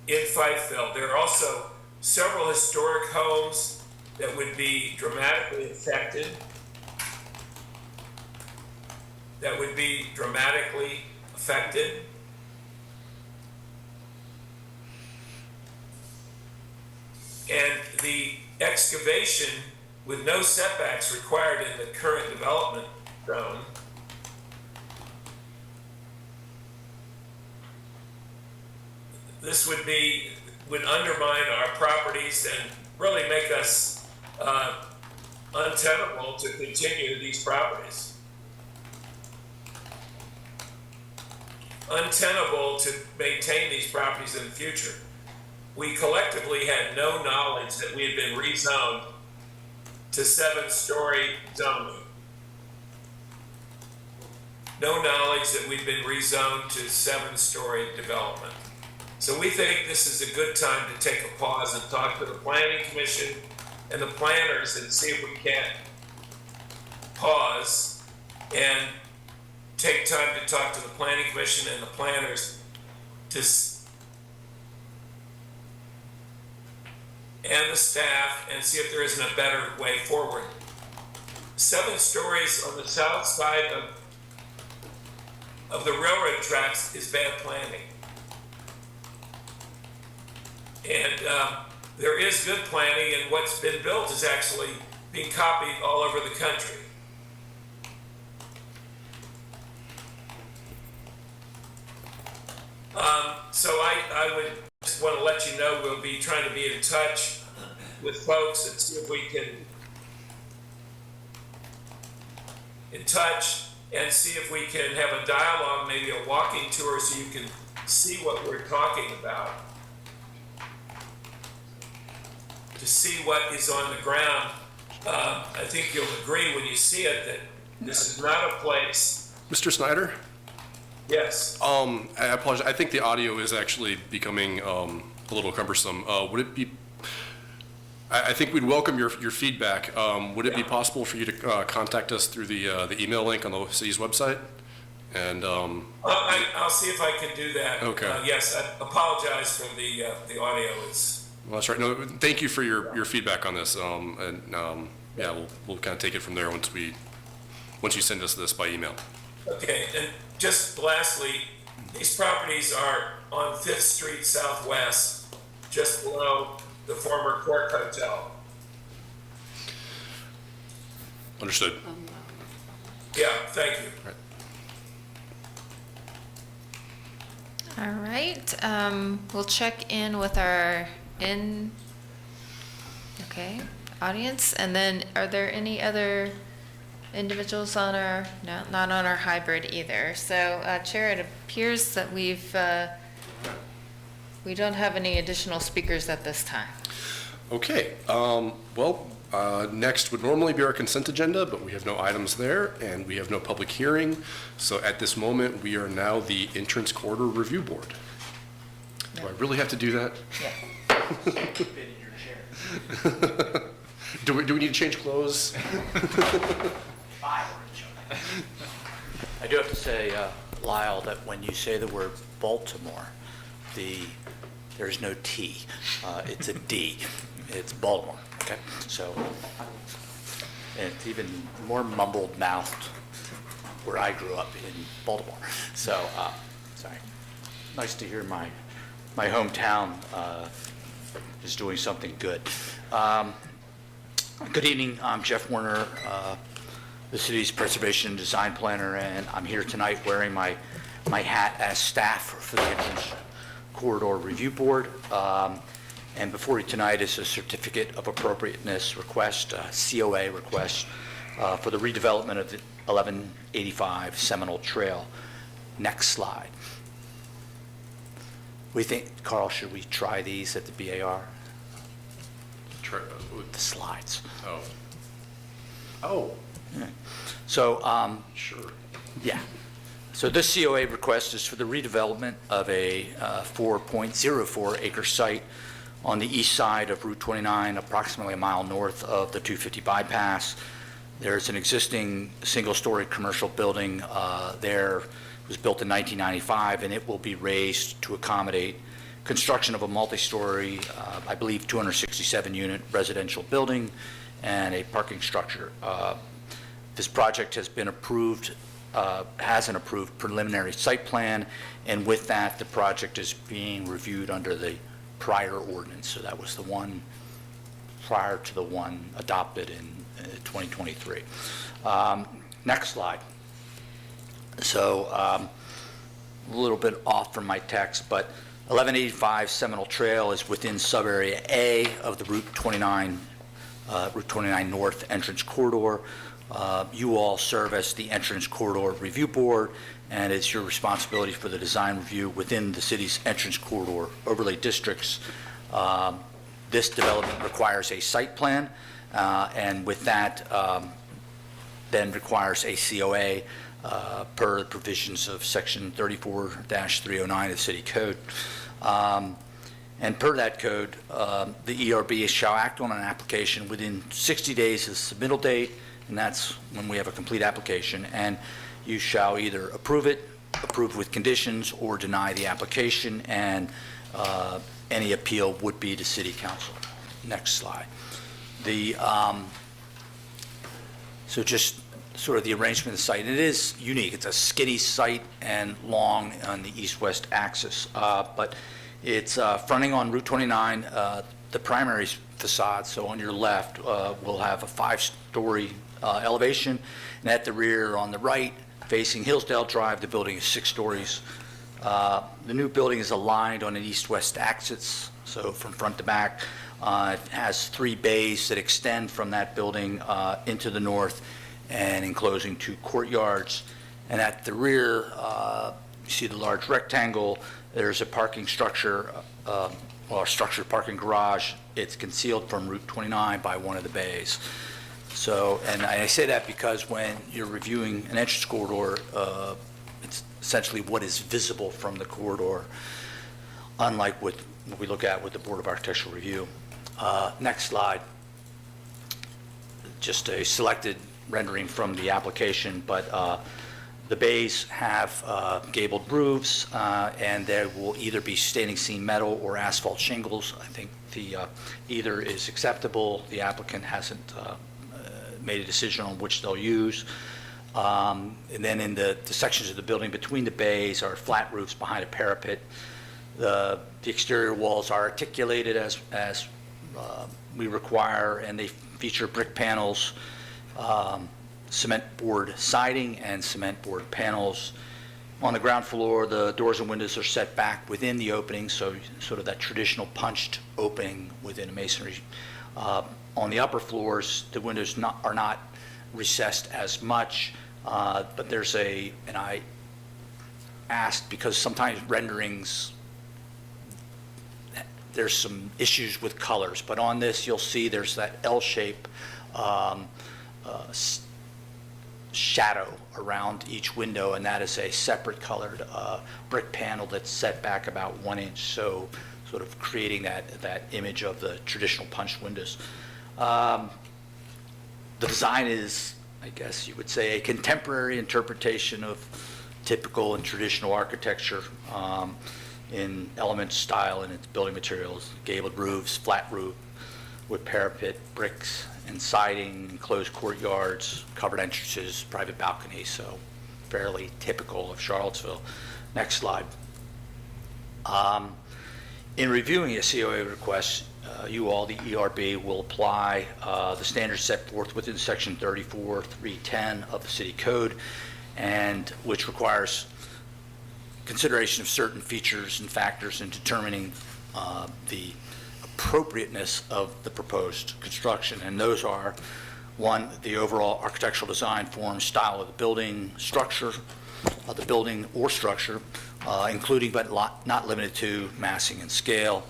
In Fifeville, there are also several historic homes that would be dramatically affected. And the excavation with no setbacks required in the current development zone. This would undermine our properties and really make us untenable to continue these properties. Untenable to maintain these properties in the future. We collectively had no knowledge that we had been rezoned to 7-story zoning. No knowledge that we've been rezoned to 7-story development. So we think this is a good time to take a pause and talk to the planning commission and the planners and see if we can't pause and take time to talk to the planning commission and the planners and the staff and see if there isn't a better way forward. 7 stories on the south side of the railroad tracks is bad planning. And there is good planning, and what's been built is actually being copied all over the country. So I would just want to let you know we'll be trying to be in touch with folks and see if we can have a dialogue, maybe a walking tour, so you can see what we're talking about. To see what is on the ground. I think you'll agree when you see it that this is not a place. Mr. Snyder? Yes. I apologize. I think the audio is actually becoming a little cumbersome. Would it be, I think we'd welcome your feedback. Would it be possible for you to contact us through the email link on the city's website? And I'll see if I can do that. Okay. Yes, I apologize for the audio. Well, that's right. No, thank you for your feedback on this. Yeah, we'll kind of take it from there once you send us this by email. Okay, and just lastly, these properties are on 5th Street Southwest, just below the former Cork Hotel. Understood. Yeah, thank you. Right. All right, we'll check in with our audience, and then are there any other individuals on our, no, not on our hybrid either. So, Chair, it appears that we don't have any additional speakers at this time. Okay, next would normally be our consent agenda, but we have no items there, and we have no public hearing. So at this moment, we are now the Entrance Corridor Review Board. Do I really have to do that? Yeah. Do we need to change clothes? I do have to say, Lyle, that when you say the word Baltimore, there's no T. It's a D. It's Baltimore. Okay, so and it's even more mumbled mouthed where I grew up in Baltimore. So, sorry. Nice to hear my hometown is doing something good. Good evening. I'm Jeff Warner, the city's preservation and design planner, and I'm here tonight wearing my hat as staff for the Entrance Corridor Review Board. And before you tonight is a certificate of appropriateness request, COA request, for the redevelopment of the 1185 Seminole Trail. Next slide. We think, Carl, should we try these at the BAR? The slides. Oh. Yeah. So, Sure. yeah. So this COA request is for the redevelopment of a 4.04 acre site on the east side of Route 29, approximately a mile north of the 250 bypass. There's an existing single-story commercial building there. It was built in 1995, and it will be raised to accommodate construction of a multi-story, I believe 267-unit residential building and a parking structure. This project has been approved, has an approved preliminary site plan, and with that, the project is being reviewed under the prior ordinance. So that was the one prior to the one adopted in 2023. Next slide. So a little bit off from my text, but 1185 Seminole Trail is within sub-area A of the Route 29 North entrance corridor. You all serve as the Entrance Corridor Review Board, and it's your responsibility for the design review within the city's entrance corridor overlay districts. This development requires a site plan, and with that, then requires a COA per the provisions of Section 34-309 of the City Code. And per that code, the ERB shall act on an application within 60 days of the submittal date, and that's when we have a complete application, and you shall either approve it, approve with conditions, or deny the application, and any appeal would be to City Council. Next slide. So just sort of the arrangement of the site. It is unique. It's a skinny site and long on the east-west axis, but it's fronting on Route 29, the primary facade. So on your left, we'll have a 5-story elevation, and at the rear on the right, facing Hillsdale Drive, the building is 6 stories. The new building is aligned on an east-west axis, so from front to back. It has 3 bays that extend from that building into the north and enclosing 2 courtyards. And at the rear, you see the large rectangle. There's a parking structure, or a structured parking garage. It's concealed from Route 29 by one of the bays. So, and I say that because when you're reviewing an entrance corridor, it's essentially what is visible from the corridor, unlike what we look at with the Board of Architectural Review. Next slide. Just a selected rendering from the application, but the bays have gabled roofs, and there will either be standing seam metal or asphalt shingles. I think the either is acceptable. The applicant hasn't made a decision on which they'll use. And then in the sections of the building between the bays are flat roofs behind a parapet. The exterior walls are articulated as we require, and they feature brick panels, cement board siding, and cement board panels. On the ground floor, the doors and windows are set back within the opening, so sort of that traditional punched opening within a masonry. On the upper floors, the windows are not recessed as much, but there's and I asked because sometimes renderings, there's some issues with colors, but on this you'll see there's that L-shape shadow around each window, and that is a separate colored brick panel that's set back about 1 inch, so sort of creating that image of the traditional punched windows. The design is, I guess you would say, a contemporary interpretation of typical and traditional architecture in element, style, and its building materials: gabled roofs, flat roof with parapet, bricks, and siding, enclosed courtyards, covered entrances, private balconies, so fairly typical of Charlottesville. Next slide. In reviewing a COA request, you all, the ERB, will apply the standards set forth within Section 34-310 of the City Code, and which requires consideration of certain features and factors in determining the appropriateness of the proposed construction. And those are, 1, the overall architectural design, form, style of the building, structure of the building or structure, including but not limited to massing and scale.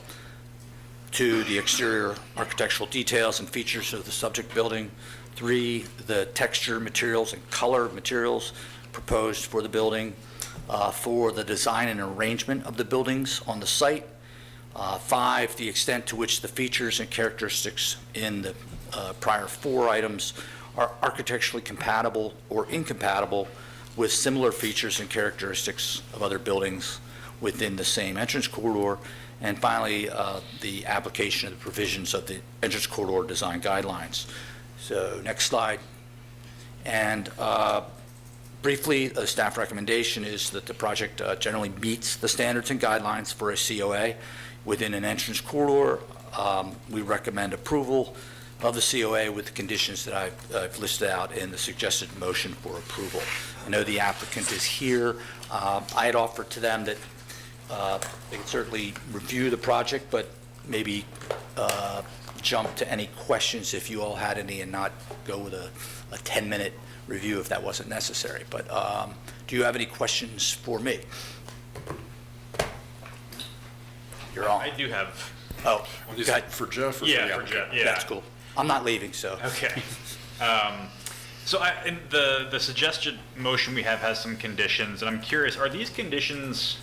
2, the exterior architectural details and features of the subject building. 3, the texture, materials, and color of materials proposed for the building. 4, the design and arrangement of the buildings on the site. 5, the extent to which the features and characteristics in the prior 4 items are architecturally compatible or incompatible with similar features and characteristics of other buildings within the same entrance corridor. And finally, the application of the provisions of the entrance corridor design guidelines. So next slide. And briefly, the staff recommendation is that the project generally meets the standards and guidelines for a COA within an entrance corridor we recommend approval of the COA with the conditions that I've listed out in the suggested motion for approval. I know the applicant is here. I had offered to them that they could certainly review the project, but maybe jump to any questions if you all had any and not go with a 10-minute review if that wasn't necessary. But do you have any questions for me? You're on. I do have, Oh, Is go it ahead. for Jeff or for yeah, the for applicant? Jeff, yeah. That's cool. I'm not leaving, so. Okay. So in the suggested motion we have has some conditions, and I'm curious, are these conditions,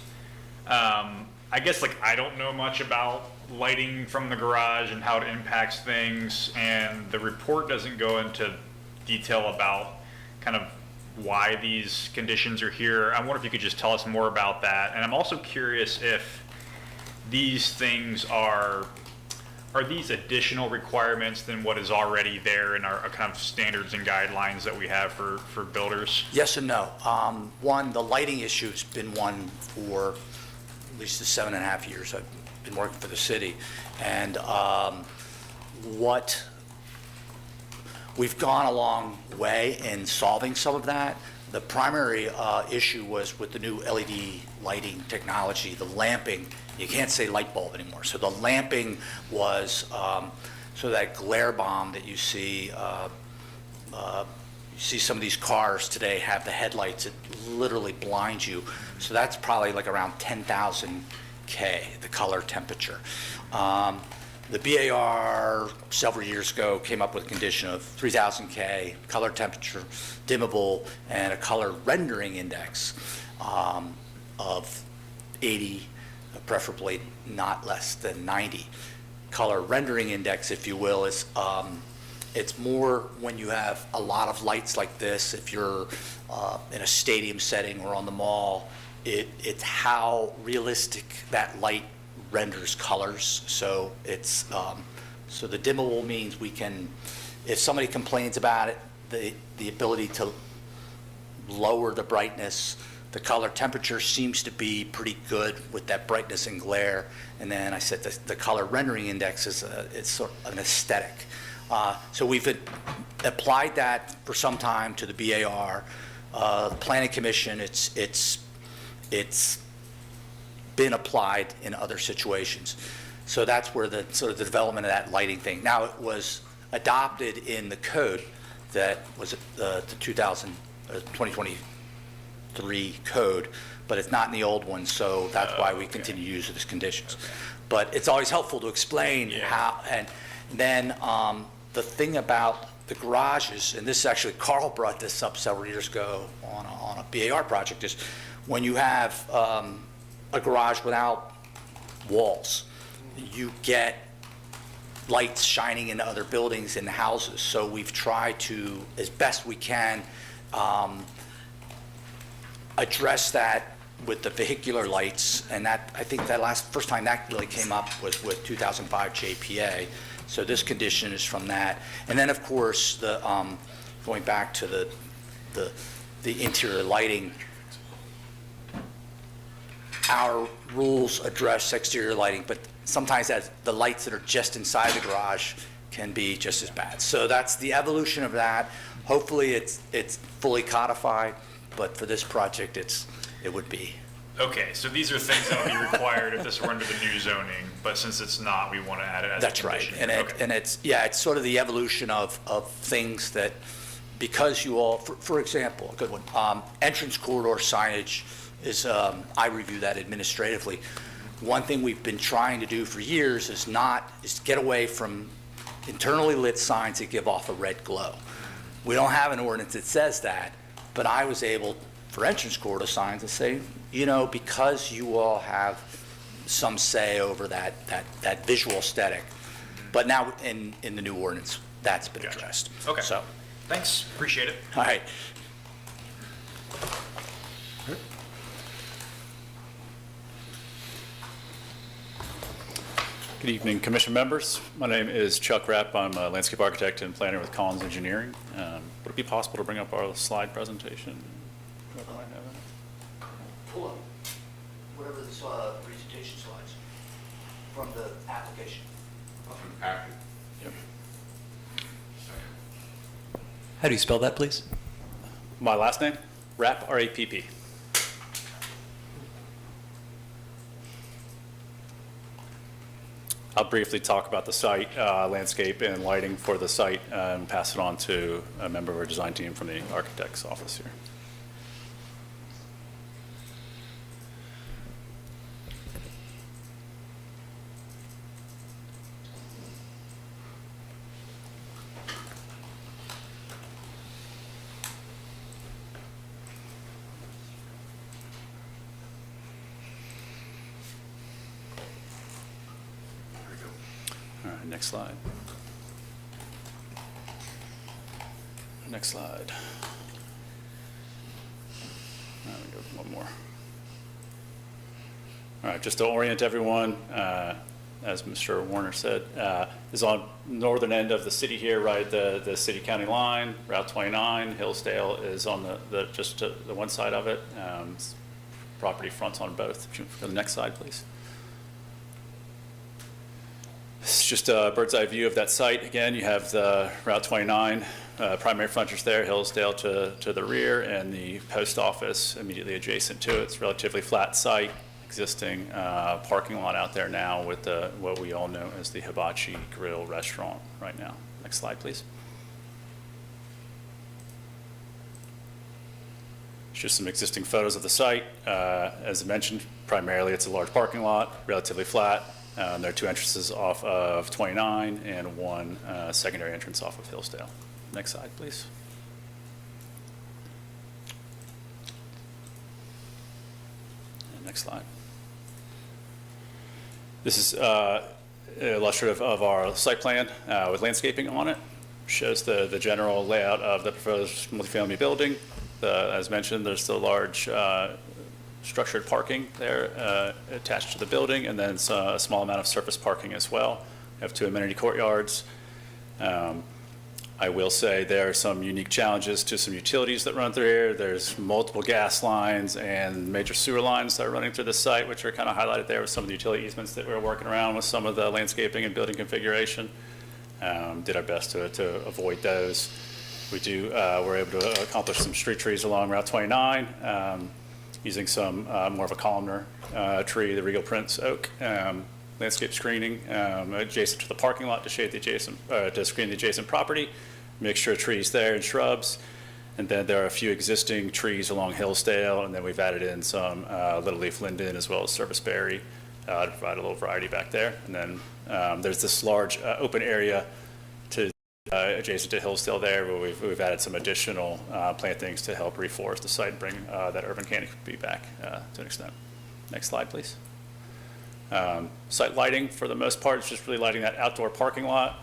I guess like I don't know much about lighting from the garage and how it impacts things, and the report doesn't go into detail about kind of why these conditions are here. I wonder if you could just tell us more about that. And I'm also curious if these things are these additional requirements than what is already there in our kind of standards and guidelines that we have for builders? Yes and no. One, the lighting issue's been one for at least the 7.5 years I've been working for the city. And we've gone a long way in solving some of that. The primary issue was with the new LED lighting technology, the lamping. You can't say light bulb anymore. So the lamping was, so that glare bomb that you see some of these cars today have the headlights, it literally blinds you. So that's probably like around 10,000 K, the color temperature. The BAR several years ago came up with a condition of 3,000 K, color temperature, dimmable, and a color rendering index of 80, preferably not less than 90. Color rendering index, if you will, is it's more when you have a lot of lights like this. If you're in a stadium setting or on the mall, it's how realistic that light renders colors. So it's so the dimmable means we can, if somebody complains about it, the ability to lower the brightness. The color temperature seems to be pretty good with that brightness and glare. And then I said the color rendering index is it's sort of an aesthetic. So we've applied that for some time to the BAR. The Planning Commission, it's been applied in other situations. So that's where the sort of the development of that lighting thing. Now it was adopted in the code that was the 2023 code, but it's not in the old one, so that's why we continue to use it as conditions. But it's always helpful to explain how, and then the thing about the garages, and this is actually, Carl brought this up several years ago on a BAR project, is when you have a garage without walls, you get lights shining into other buildings and houses. So we've tried to, as best we can, address that with the vehicular lights, and that, I think that first time that really came up was with 2005 JPA. So this condition is from that. And then, of course, going back to the interior lighting, our rules address exterior lighting, but sometimes the lights that are just inside the garage can be just as bad. So that's the evolution of that. Hopefully it's fully codified, but for this project it would be. Okay, so these are things that would be required if this were under the new zoning, but since it's not, we want to add it as a That's right. condition. And it's sort of the evolution of things that, because you all, for example, a good one, entrance corridor signage is, I review that administratively. One thing we've been trying to do for years is get away from internally lit signs that give off a red glow. We don't have an ordinance that says that, but I was able, for entrance corridor signs, to say, because you all have some say over that visual aesthetic, but now in the new ordinance, that's been addressed. Okay. So, Thanks, appreciate it. all right. Good evening, Commission members. My name is Chuck Rapp. I'm a landscape architect and planner with Collins Engineering. Would it be possible to bring up our slide presentation? Whoever might have it. Pull up whatever the presentation slides from the application. packet. How do you spell that, please? My last name, Rapp, R-A-P-P. I'll briefly talk about the site, landscape and lighting for the site, and pass it on to a member of our design team from the architect's office here. All right, next slide. Next slide. There we go, one more. All right, just to orient everyone, as Mr. Warner said, is on northern end of the city here, right, the city-county line, Route 29. Hillsdale is on the just to the one side of it. Property fronts on both. Go to the next slide, please. It's just a bird's eye view of that site. Again, you have the Route 29 primary frontage there, Hillsdale to the rear, and the post office immediately adjacent to it. It's a relatively flat site, existing parking lot out there now with what we all know as the Hibachi Grill restaurant right now. Next slide, please. It's just some existing photos of the site. As I mentioned, primarily it's a large parking lot, relatively flat. There are two entrances off of 29 and one secondary entrance off of Hillsdale. Next slide, please. And next slide. This is illustrative of our site plan with landscaping on it. Shows the general layout of the proposed multifamily building. As mentioned, there's still large structured parking there attached to the building, and then a small amount of surface parking as well. We have two amenity courtyards. I will say there are some unique challenges to some utilities that run through here. There's multiple gas lines and major sewer lines that are running through the site, which are kind of highlighted there with some of the utility easements that we're working around with some of the landscaping and building configuration. Did our best to avoid those. We're able to accomplish some street trees along Route 29. Using some more of a columnar tree, the Regal Prince oak, landscape screening adjacent to the parking lot to shade the adjacent, to screen the adjacent property, mixture of trees there and shrubs. And then there are a few existing trees along Hillsdale, and then we've added in some little leaf linden as well as serviceberry to provide a little variety back there. And then there's this large open area adjacent to Hillsdale there, where we've added some additional plantings to help reforest the site and bring that urban canopy back to an extent. Next slide, please. Site lighting, for the most part, is just really lighting that outdoor parking lot.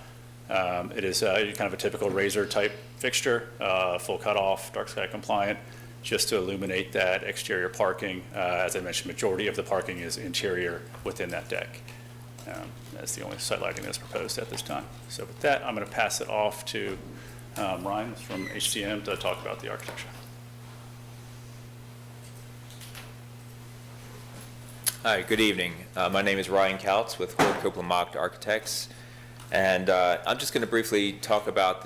It is kind of a typical razor type fixture, full cutoff, dark sky compliant, just to illuminate that exterior parking. As I mentioned, majority of the parking is interior within that deck. That's the only site lighting that's proposed at this time. So with that, I'm going to pass it off to Ryan from HCM to talk about the architecture. Hi, good evening. My name is Ryan Kautz with Horde Copeland Mock Architects, and I'm just going to briefly talk about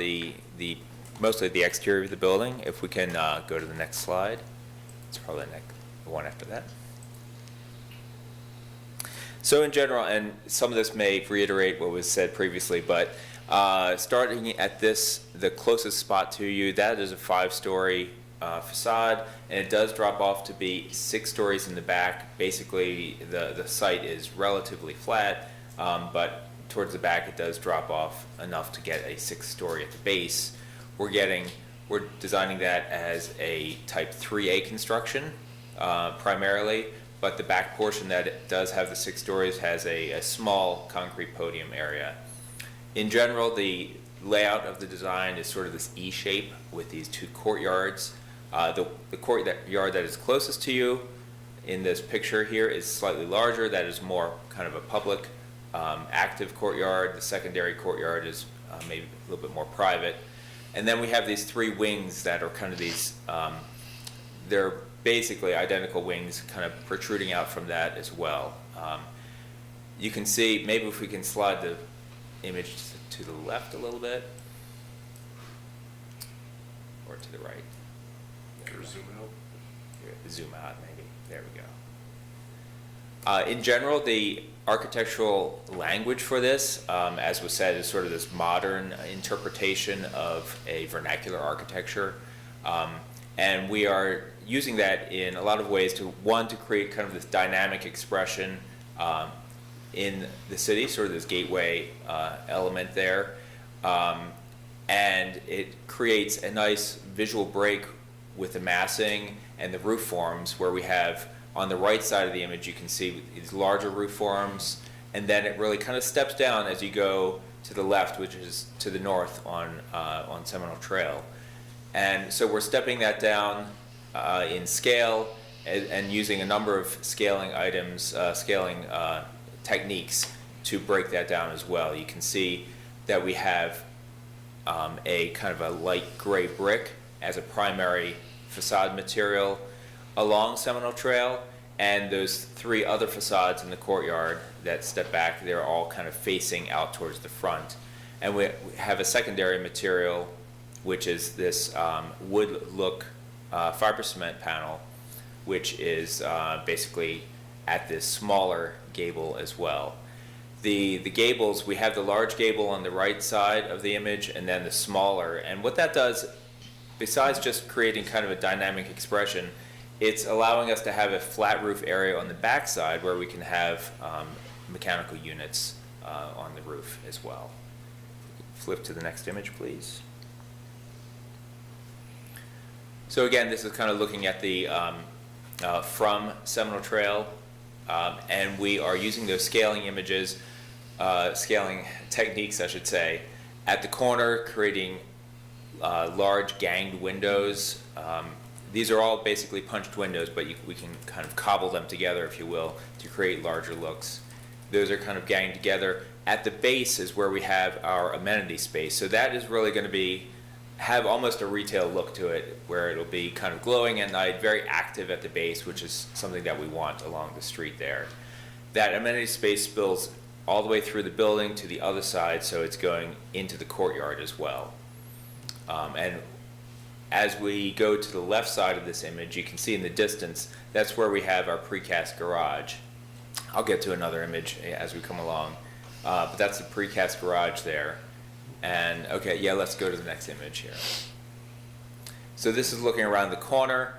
mostly the exterior of the building. If we can go to the next slide. It's probably the one after that. So in general, and some of this may reiterate what was said previously, but starting at the closest spot to you, that is a 5-story facade, and it does drop off to be 6 stories in the back. Basically, the site is relatively flat, but towards the back it does drop off enough to get a 6-story at the base. We're designing that as a type 3A construction primarily. But the back portion that it does have the 6 stories has a small concrete podium area. In general, the layout of the design is sort of this E shape with these 2 courtyards. The courtyard that is closest to you in this picture here is slightly larger. That is more kind of a public, active courtyard. The secondary courtyard is maybe a little bit more private. And then we have these 3 wings that are kind of these, they're basically identical wings kind of protruding out from that as well. You can see, maybe if we can slide the image to the left a little bit. Or to the right. Or zoom out. Here, zoom out maybe. There we go. In general, the architectural language for this, as was said, is sort of this modern interpretation of a vernacular architecture. And we are using that in a lot of ways to, one, to create kind of this dynamic expression in the city, sort of this gateway element there. And it creates a nice visual break with the massing and the roof forms, where we have on the right side of the image, you can see these larger roof forms, and then it really kind of steps down as you go to the left, which is to the north on Seminole Trail. And so we're stepping that down in scale and using a number of scaling items, scaling techniques to break that down as well. You can see that we have a kind of a light gray brick as a primary facade material along Seminole Trail, and those three other facades in the courtyard that step back, they're all kind of facing out towards the front. And we have a secondary material, which is this wood look fiber cement panel, which is basically at this smaller gable as well. The gables, we have the large gable on the right side of the image and then the smaller. And what that does, besides just creating kind of a dynamic expression, it's allowing us to have a flat roof area on the back side where we can have mechanical units on the roof as well. Flip to the next image, please. So again, this is kind of looking at the from Seminole Trail, and we are using those scaling images, scaling techniques, I should say, at the corner, creating large ganged windows. These are all basically punched windows, but we can kind of cobble them together, if you will, to create larger looks. Those are kind of ganged together. At the base is where we have our amenity space. So that is really going to have almost a retail look to it, where it'll be kind of glowing at night, very active at the base, which is something that we want along the street there. That amenity space spills all the way through the building to the other side, so it's going into the courtyard as well. And as we go to the left side of this image, you can see in the distance, that's where we have our precast garage. I'll get to another image as we come along, but that's the precast garage there. And okay, yeah, let's go to the next image here. So this is looking around the corner.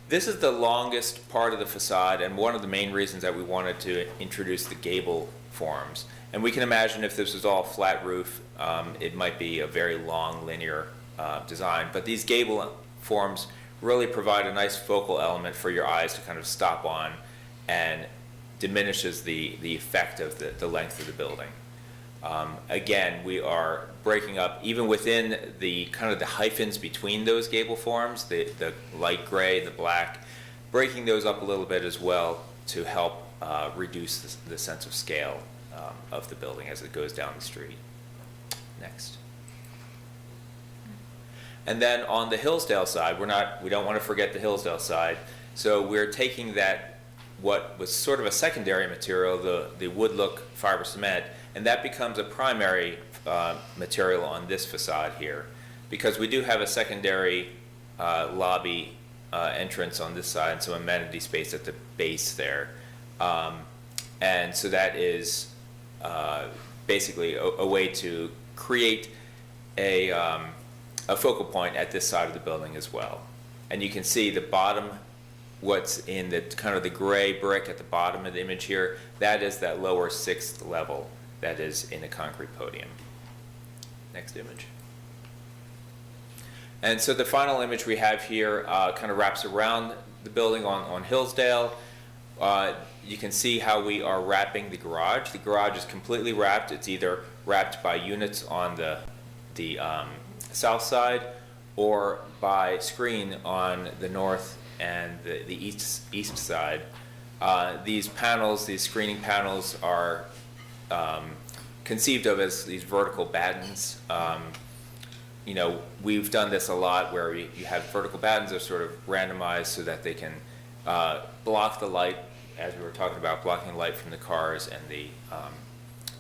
This is the longest part of the facade, and one of the main reasons that we wanted to introduce the gable forms. And we can imagine if this was all flat roof, it might be a very long linear design, but these gable forms really provide a nice focal element for your eyes to kind of stop on, and diminishes the effect of the length of the building. Again, we are breaking up, even within the kind of the hyphens between those gable forms, the light gray, the black, breaking those up a little bit as well to help reduce the sense of scale of the building as it goes down the street. Next. And then on the Hillsdale side, we don't want to forget the Hillsdale side. So we're taking that, what was sort of a secondary material, the wood look fiber cement, and that becomes a primary material on this facade here, because we do have a secondary lobby entrance on this side and some amenity space at the base there. And so that is basically a way to create a focal point at this side of the building as well. And you can see the bottom, what's in the kind of the gray brick at the bottom of the image here, that is that lower 6th level that is in a concrete podium. Next image. And so the final image we have here kind of wraps around the building on Hillsdale. You can see how we are wrapping the garage. The garage is completely wrapped. It's either wrapped by units on the south side or by screen on the north and the east side. These panels, these screening panels, are conceived of as these vertical battens. You know, we've done this a lot where you have vertical battens that are sort of randomized so that they can block the light, as we were talking about, blocking light from the cars and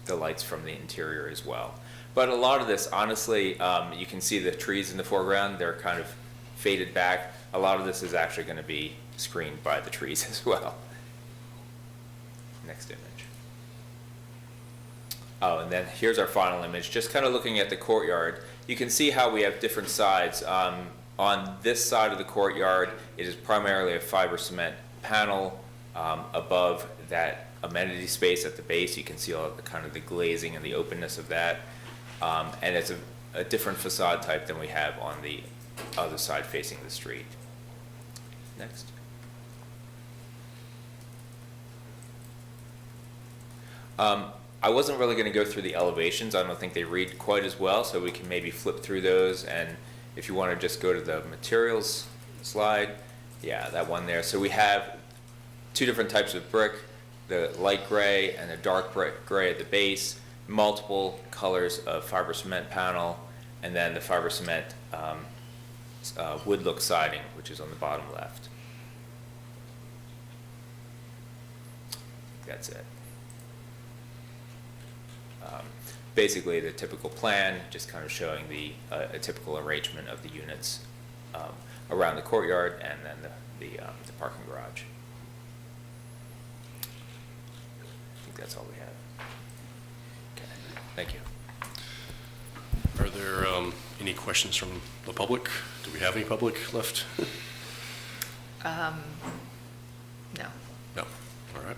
the lights from the interior as well. But a lot of this, honestly, you can see the trees in the foreground, they're kind of faded back. A lot of this is actually going to be screened by the trees as well. Next image. Oh, and then here's our final image, just kind of looking at the courtyard. You can see how we have different sides. On this side of the courtyard, it is primarily a fiber cement panel. Above that amenity space at the base, you can see all the kind of the glazing and the openness of that. And it's a different facade type than we have on the other side facing the street. Next. I wasn't really going to go through the elevations. I don't think they read quite as well, so we can maybe flip through those. And if you want to just go to the materials slide, yeah, that one there. So we have two different types of brick, the light gray and the dark gray at the base, multiple colors of fiber cement panel, and then the fiber cement wood look siding, which is on the bottom left. That's it. Basically, the typical plan, just kind of showing the a typical arrangement of the units around the courtyard and then the parking garage. I think that's all we have. Okay, thank you. Are there any questions from the public? Do we have any public left? No. No. All right.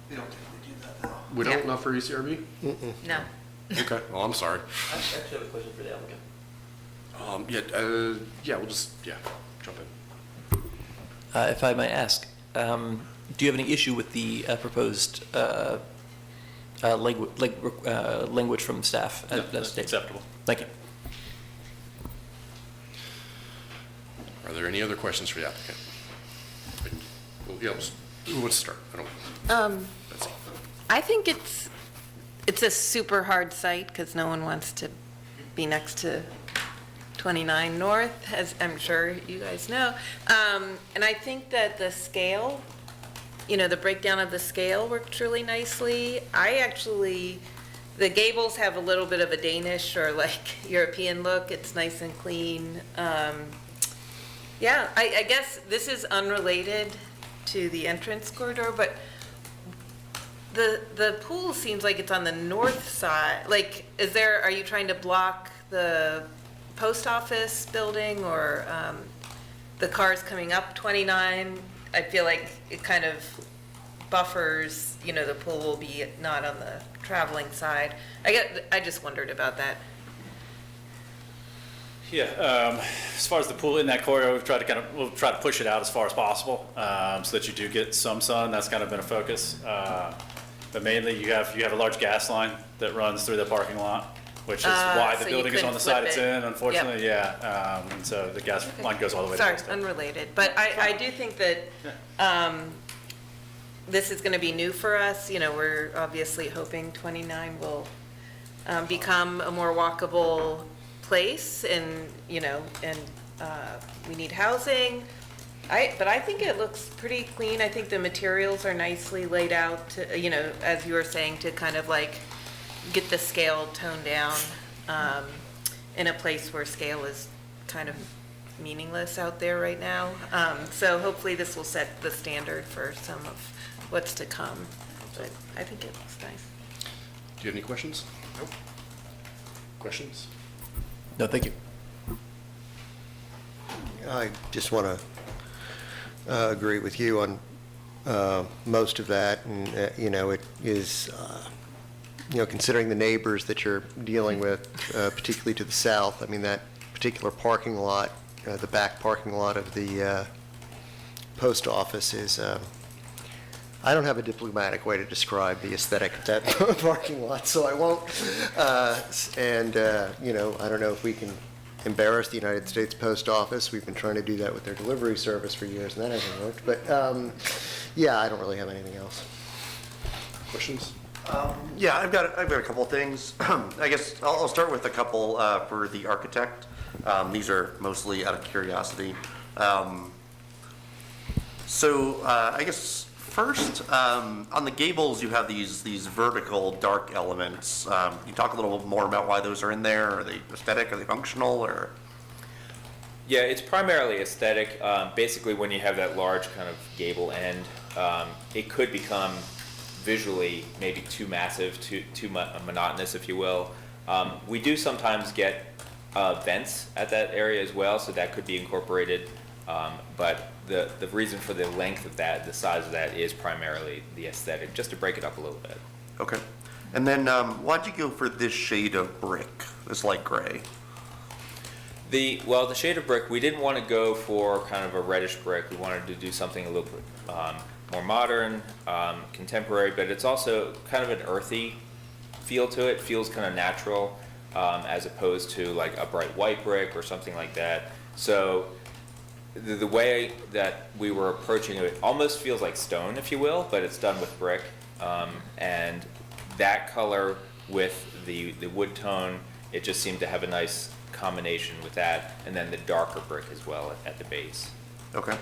We don't typically do that now. We don't, Yeah. not for ECRB? No. Okay, well, I'm sorry. I actually have a question for the applicant. Yeah, we'll just, jump in. If I might ask, do you have any issue with the proposed language from staff? No, that's acceptable. Thank you. Are there any other questions for the applicant? Well, yeah, who wants to start? I don't, Betsy. I think it's a super hard site because no one wants to be next to 29 North, as I'm sure you guys know. And I think that the scale, the breakdown of the scale worked really nicely. The gables have a little bit of a Danish or like European look. It's nice and clean. Yeah, I guess this is unrelated to the entrance corridor, but the pool seems like it's on the north side. Like, are you trying to block the post office building or the cars coming up 29? I feel like it kind of buffers, the pool will be not on the traveling side. I just wondered about that. Yeah, as far as the pool in that corridor, we'll try to push it out as far as possible, so that you do get some sun. That's kind of been a focus. But mainly you have a large gas line that runs through the parking lot, which is why the so building is on the side it's in, unfortunately, Yep. yeah. And so the gas line goes all the way to Sorry, the coast. unrelated, but I do think that this is going to be new for us. We're obviously hoping 29 will become a more walkable place, and we need housing. But I think it looks pretty clean. I think the materials are nicely laid out to, as you were saying, to kind of like get the scale toned down in a place where scale is kind of meaningless out there right now. So hopefully this will set the standard for some of what's to come. But I think it looks nice. Do you have any questions? Nope. Questions? No, thank you. I just want to agree with you on most of that, and, it is, considering the neighbors that you're dealing with, particularly to the south, I mean, that particular parking lot, the back parking lot of the post office is, I don't have a diplomatic way to describe the aesthetic of that parking lot, so I won't. I don't know if we can embarrass the United States Post Office. We've been trying to do that with their delivery service for years, and that hasn't worked. But, I don't really have anything else. Questions? Yeah, I've got a couple of things. I guess I'll start with a couple for the architect. These are mostly out of curiosity. I guess First, on the gables, you have these vertical dark elements. Can you talk a little more about why those are in there? Are they aesthetic? Are they functional? Or Yeah, it's primarily aesthetic. Basically, when you have that large kind of gable end, it could become visually maybe too massive, too monotonous, if you will. We do sometimes get vents at that area as well, so that could be incorporated. But the reason for the length of that, the size of that, is primarily the aesthetic, just to break it up a little bit. okay. And then why'd you go for this shade of brick, this light gray? The shade of brick, we didn't want to go for kind of a reddish brick. We wanted to do something a little bit more modern, contemporary, but it's also kind of an earthy feel to it. Feels kind of natural, as opposed to like a bright white brick or something like that. So the way that we were approaching it almost feels like stone, if you will, but it's done with brick. And that color with the wood tone, it just seemed to have a nice combination with that, and then the darker brick as well at the base. Okay.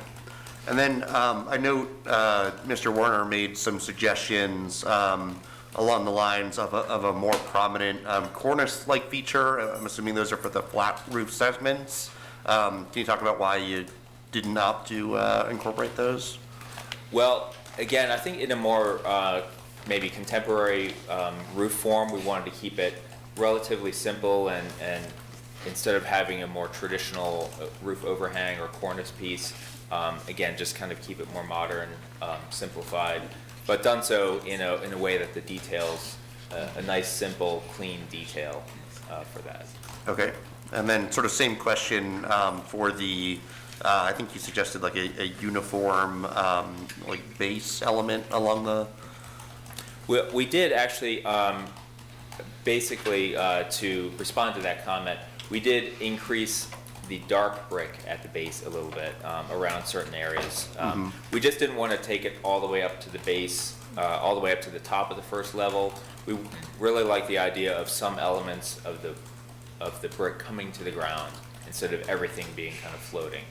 And then I know Mr. Warner made some suggestions along the lines of a more prominent cornice-like feature. I'm assuming those are for the flat roof segments. Can you talk about why you didn't opt to incorporate those? Well, again, I think in a more maybe contemporary roof form, we wanted to keep it relatively simple, and instead of having a more traditional roof overhang or cornice piece, again, just kind of keep it more modern, simplified, but done so in a way that the details, a nice, simple, clean detail for that. Okay. And then sort of same question for the, I think you suggested like a uniform like base element along the... We did actually, basically to respond to that comment, we did increase the dark brick at the base a little bit around certain areas. We just didn't want to take it all the way up to the base, all the way up to the top of the first level. We really like the idea of some elements of the brick coming to the ground instead of everything being kind of floating.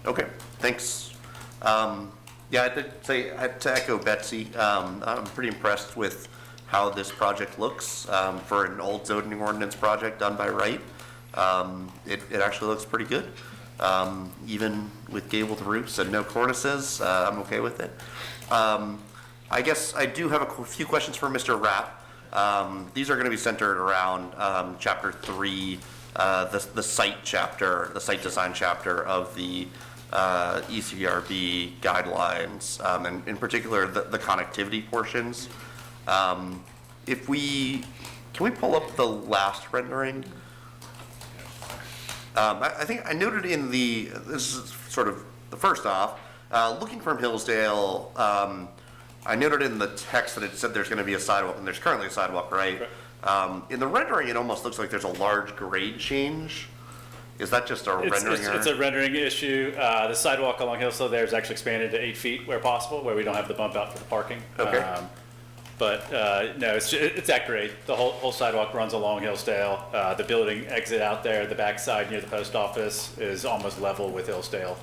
Okay, thanks. Yeah, I did say, to echo Betsy, I'm pretty impressed with how this project looks for an old zoning ordinance project done by Wright. It actually looks pretty good. Even with gabled roofs and no cornices, I'm okay with it. I guess I do have a few questions for Mr. Rapp. These are going to be centered around Chapter 3, the site chapter, the site design chapter of the ECRB guidelines, and in particular the connectivity portions. Can we pull up the last rendering? I think I noted in this is sort of the first off, looking from Hillsdale, I noted in the text that it said there's going to be a sidewalk, and there's currently a sidewalk, right? In the rendering, it almost looks like there's a large grade change. Is that just a rendering error? It's a rendering issue. The sidewalk along Hillsdale there is actually expanded to 8 feet where possible, where we don't have the bump out for the parking. Okay. But no, it's that grade. The whole sidewalk runs along Hillsdale. The building exit out there, the backside near the post office, is almost level with Hillsdale.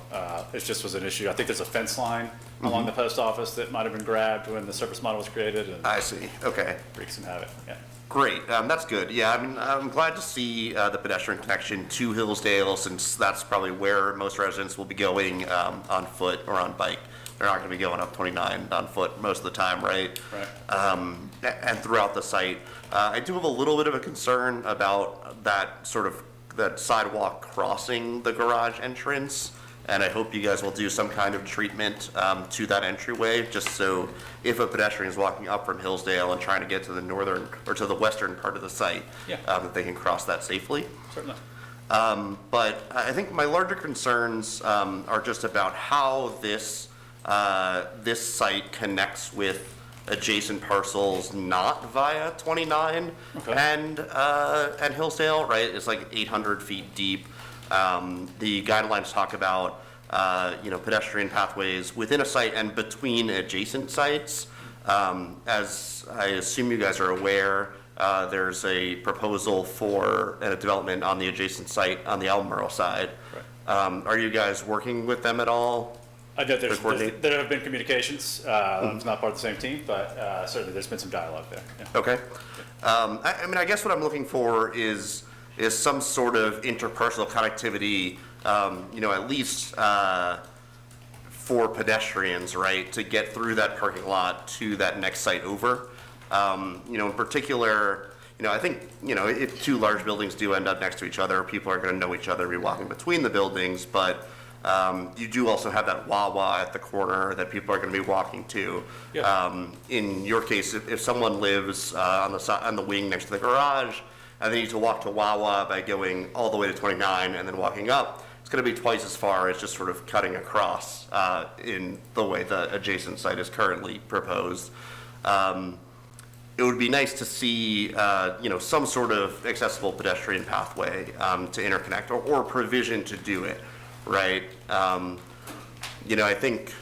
It just was an issue. I think there's a fence line along the post office that might have been grabbed when the surface model was created. And I see. Okay. wreaks some havoc. Yeah. Great. That's good. Yeah, I mean, I'm glad to see the pedestrian connection to Hillsdale, since that's probably where most residents will be going on foot or on bike. They're not going to be going up 29 on foot most of the time, right? Right. And throughout the site. I do have a little bit of a concern about that sidewalk crossing the garage entrance, and I hope you guys will do some kind of treatment to that entryway, just so if a pedestrian is walking up from Hillsdale and trying to get to the northern or to the western part of the site, that they can cross that safely. Certainly. But I think my larger concerns are just about how this site connects with adjacent parcels not via 29 and Hillsdale, right? It's like 800 feet deep. The guidelines talk about pedestrian pathways within a site and between adjacent sites. As I assume you guys are aware, there's a proposal for a development on the adjacent site on the Albemarle side. Right. Are you guys working with them at all? I know coordinate? there have been communications. I'm not part of the same team, but certainly there's been some dialogue there. Yeah. Okay. I mean, I guess what I'm looking for is some sort of interpersonal connectivity, at least for pedestrians, right, to get through that parking lot to that next site over. In particular, I think, if two large buildings do end up next to each other, people are going to know each other, be walking between the buildings, but you do also have that Wawa at the corner that people are going to be walking to. Yeah. In your case, if someone lives on the wing next to the garage, and they need to walk to Wawa by going all the way to 29 and then walking up, it's going to be twice as far as just sort of cutting across in the way the adjacent site is currently proposed. It would be nice to see, some sort of accessible pedestrian pathway to interconnect or provision to do it, right? I think,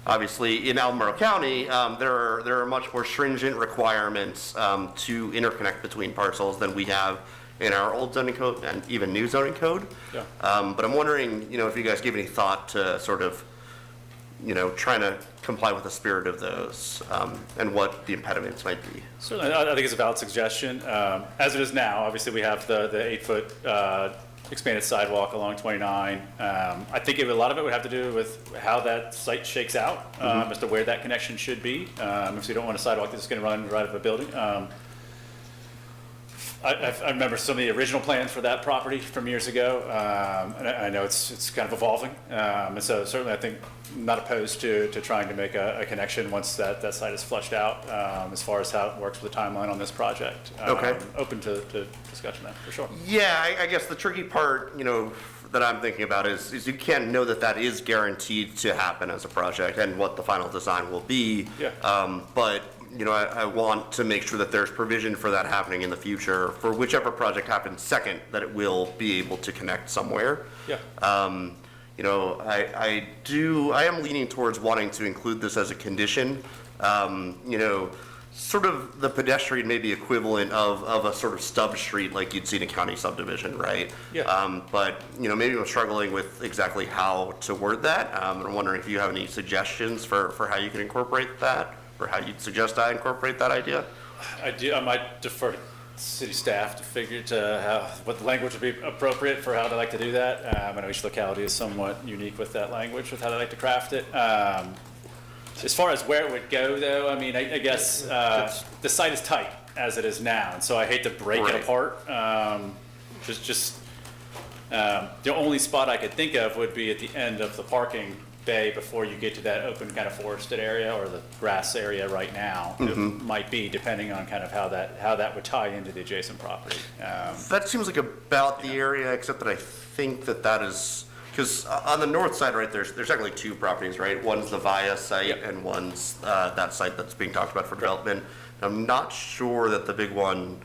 obviously, in Albemarle County, there are much more stringent requirements to interconnect between parcels than we have in our old zoning code and even new zoning code. Yeah. But I'm wondering, if you guys give any thought to sort of, trying to comply with the spirit of those and what the impediments might be. Certainly, I think it's a valid suggestion. As it is now, obviously, we have the 8-foot expanded sidewalk along 29. I think a lot of it would have to do with how that site shakes out as to where that connection should be. If you don't want a sidewalk that's going to run right of a building. I remember some of the original plans for that property from years ago, and I know it's kind of evolving. And so certainly I think I'm not opposed to trying to make a connection once that site is fleshed out as far as how it works with the timeline on this project. Okay. Open to discussion there, for sure. Yeah, I guess the tricky part, that I'm thinking about is you can't know that is guaranteed to happen as a project and what the final design will be. Yeah. But, I want to make sure that there's provision for that happening in the future for whichever project happens second, that it will be able to connect somewhere. Yeah. I am leaning towards wanting to include this as a condition. Sort of the pedestrian may be equivalent of a sort of stub street like you'd see in a county subdivision, right? Yeah. But, maybe I'm struggling with exactly how to word that. And I'm wondering if you have any suggestions for how you can incorporate that, or how you'd suggest I incorporate that idea? I might defer to city staff to figure what the language would be appropriate for how they like to do that. I know each locality is somewhat unique with that language, with how they like to craft it. As far as where it would go, though, I mean, I guess the site is tight as it is now, and so I hate to break it apart. The only spot I could think of would be at the end of the parking bay before you get to that open kind of forested area or the grass area right now. It might be, depending on kind of how that would tie into the adjacent property. That seems like about the area, except that I think that is, because on the north side, right, there's actually two properties, right? One's the Via site and one's that site that's being talked about for development. I'm not sure that the big one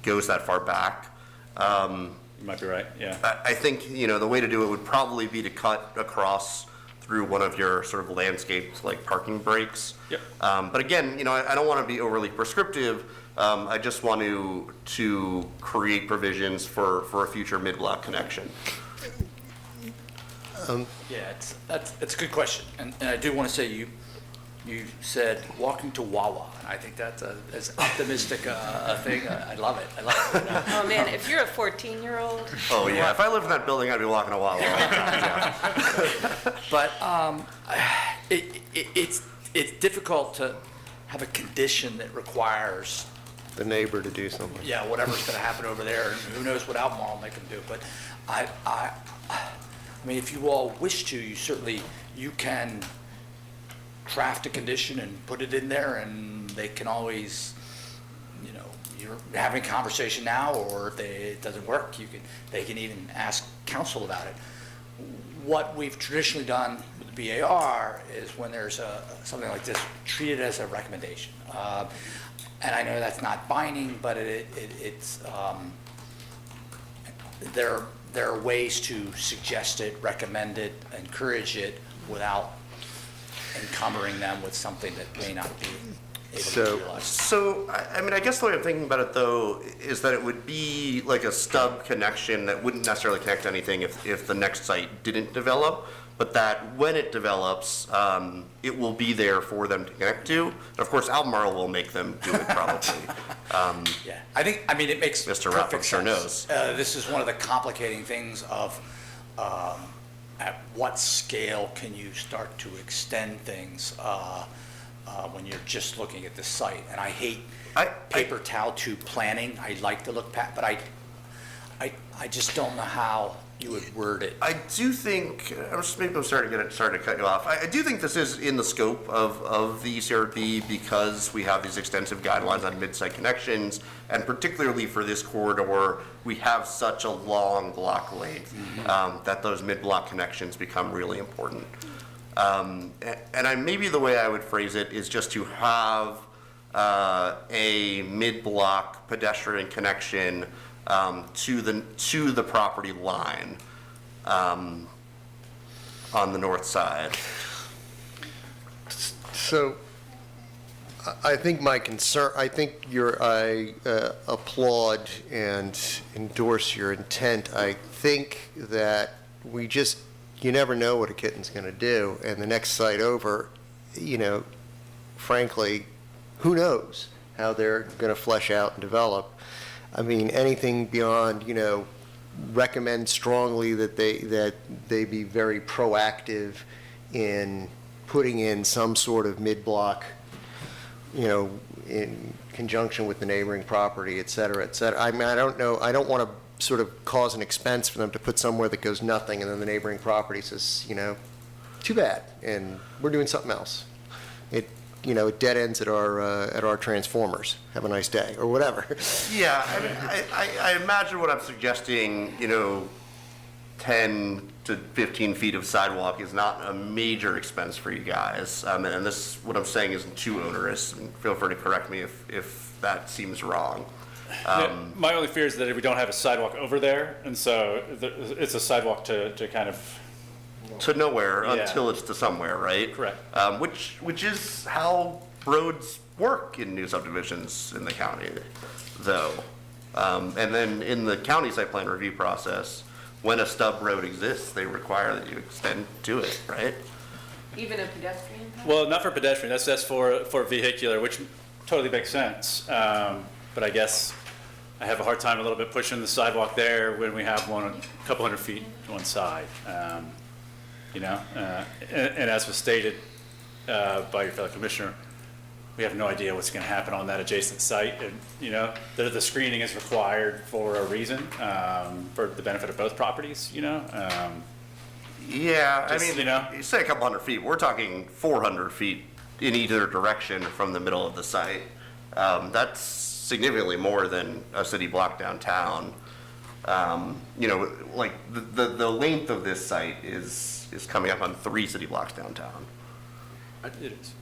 goes that far back. You might be right, yeah. I think, the way to do it would probably be to cut across through one of your sort of landscaped like parking breaks. Yep. But again, I don't want to be overly prescriptive. I just want to create provisions for a future mid-block connection. Yeah, it's a good question, and I do want to say you said walking to Wawa. I think that's as optimistic a thing. I love it. Oh, man, if you're a 14-year-old. Oh, yeah. If I lived in that building, I'd be walking a while. But it's difficult to have a condition that requires The neighbor to do something. yeah, whatever's going to happen over there, and who knows what Albemarle they can do. But I mean, if you all wish to, you can draft a condition and put it in there, and they can always, you're having a conversation now, or if it doesn't work, they can even ask council about it. What we've traditionally done with the BAR is when there's something like this, treat it as a recommendation. And I know that's not binding, but it's there are ways to suggest it, recommend it, encourage it without encumbering them with something that may not be able to be realized. So, I mean, I guess the way I'm thinking about it, though, is that it would be like a stub connection that wouldn't necessarily connect to anything if the next site didn't develop, but that when it develops, it will be there for them to connect to. And of course, Albemarle will make them do it probably. Yeah, I mean, it makes Mr. Rapp, I'm perfect sure sense. This is one of the complicating things of at what scale can you start to extend things when you're just looking at the site? And I hate paper towel tube planning. I like to look but I just don't know how you would word it. I do think, maybe I'm starting to cut you off. I do think this is in the scope of the ECRP because we have these extensive guidelines on mid-site connections, and particularly for this corridor, we have such a long block length that those mid-block connections become really important. And maybe the way I would phrase it is just to have a mid-block pedestrian connection to the property line on the north side. So I think my concern, I applaud and endorse your intent. I think that you never know what a kitten's going to do, and the next site over, frankly, who knows how they're going to flesh out and develop. I mean, anything beyond, recommend strongly that they be very proactive in putting in some sort of mid-block, in conjunction with the neighboring property, et cetera, et cetera. I mean, I don't know, I don't want to sort of cause an expense for them to put somewhere that goes nothing, and then the neighboring property says, too bad, and we're doing something else. It dead ends at our transformers. Have a nice day, or whatever. Yeah, I imagine what I'm suggesting, 10 to 15 feet of sidewalk is not a major expense for you guys. And this, what I'm saying isn't too onerous, and feel free to correct me if that seems wrong. My only fear is that if we don't have a sidewalk over there, and so it's a sidewalk to kind of... To nowhere Yeah. until it's to somewhere, right? Correct. Which is how roads work in new subdivisions in the county, though. And then in the county site plan review process, when a stub road exists, they require that you extend to it, right? Even a pedestrian? Well, not for pedestrian, that's for vehicular, which totally makes sense. But I guess I have a hard time a little bit pushing the sidewalk there when we have one a couple hundred feet to one side. And as was stated by your fellow commissioner, we have no idea what's going to happen on that adjacent site. And, the screening is required for a reason, for the benefit of both properties, Yeah, Just, you say a couple hundred feet, we're talking 400 feet in either direction from the middle of the site. That's significantly more than a city block downtown. Like the length of this site is coming up on 3 city blocks downtown. it is.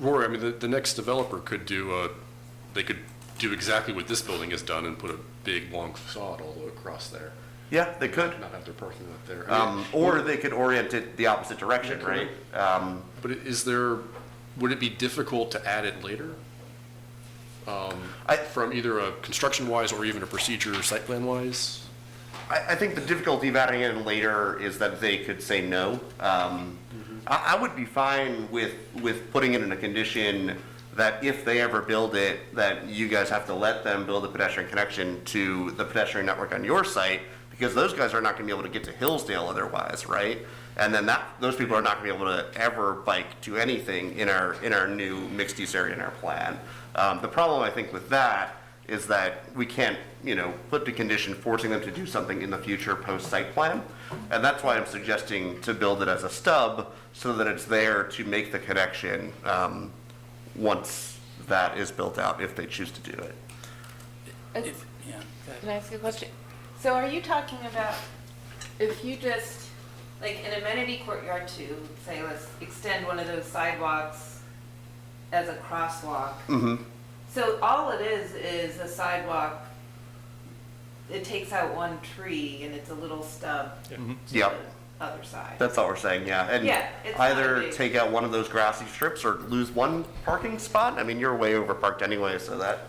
Rory, I mean, the next developer could they could do exactly what this building has done and put a big, long facade all the way across there. Yeah, they could. Not have their parking lot there. Or they could orient it the opposite direction, right? But would it be difficult to add it later? From either a construction-wise or even a procedure site plan-wise? I think the difficulty of adding it in later is that they could say no. I would be fine with putting it in a condition that if they ever build it, that you guys have to let them build a pedestrian connection to the pedestrian network on your site, because those guys are not going to be able to get to Hillsdale otherwise, right? And then those people are not going to be able to ever bike to anything in our new mixed-use area in our plan. The problem, I think, with that is that we can't, put the condition forcing them to do something in the future post-site plan. And that's why I'm suggesting to build it as a stub so that it's there to make the connection once that is built out, if they choose to do it. Can I ask you a question? So are you talking about if you just, like an amenity courtyard to, say, let's extend one of those sidewalks as a crosswalk? Mm-hmm. So all it is a sidewalk, it takes out one tree and it's a little stub to Yep. the other side. That's all we're saying, yeah. And Yeah, it's not either big. take out one of those grassy strips or lose one parking spot. I mean, you're way over parked anyway, so that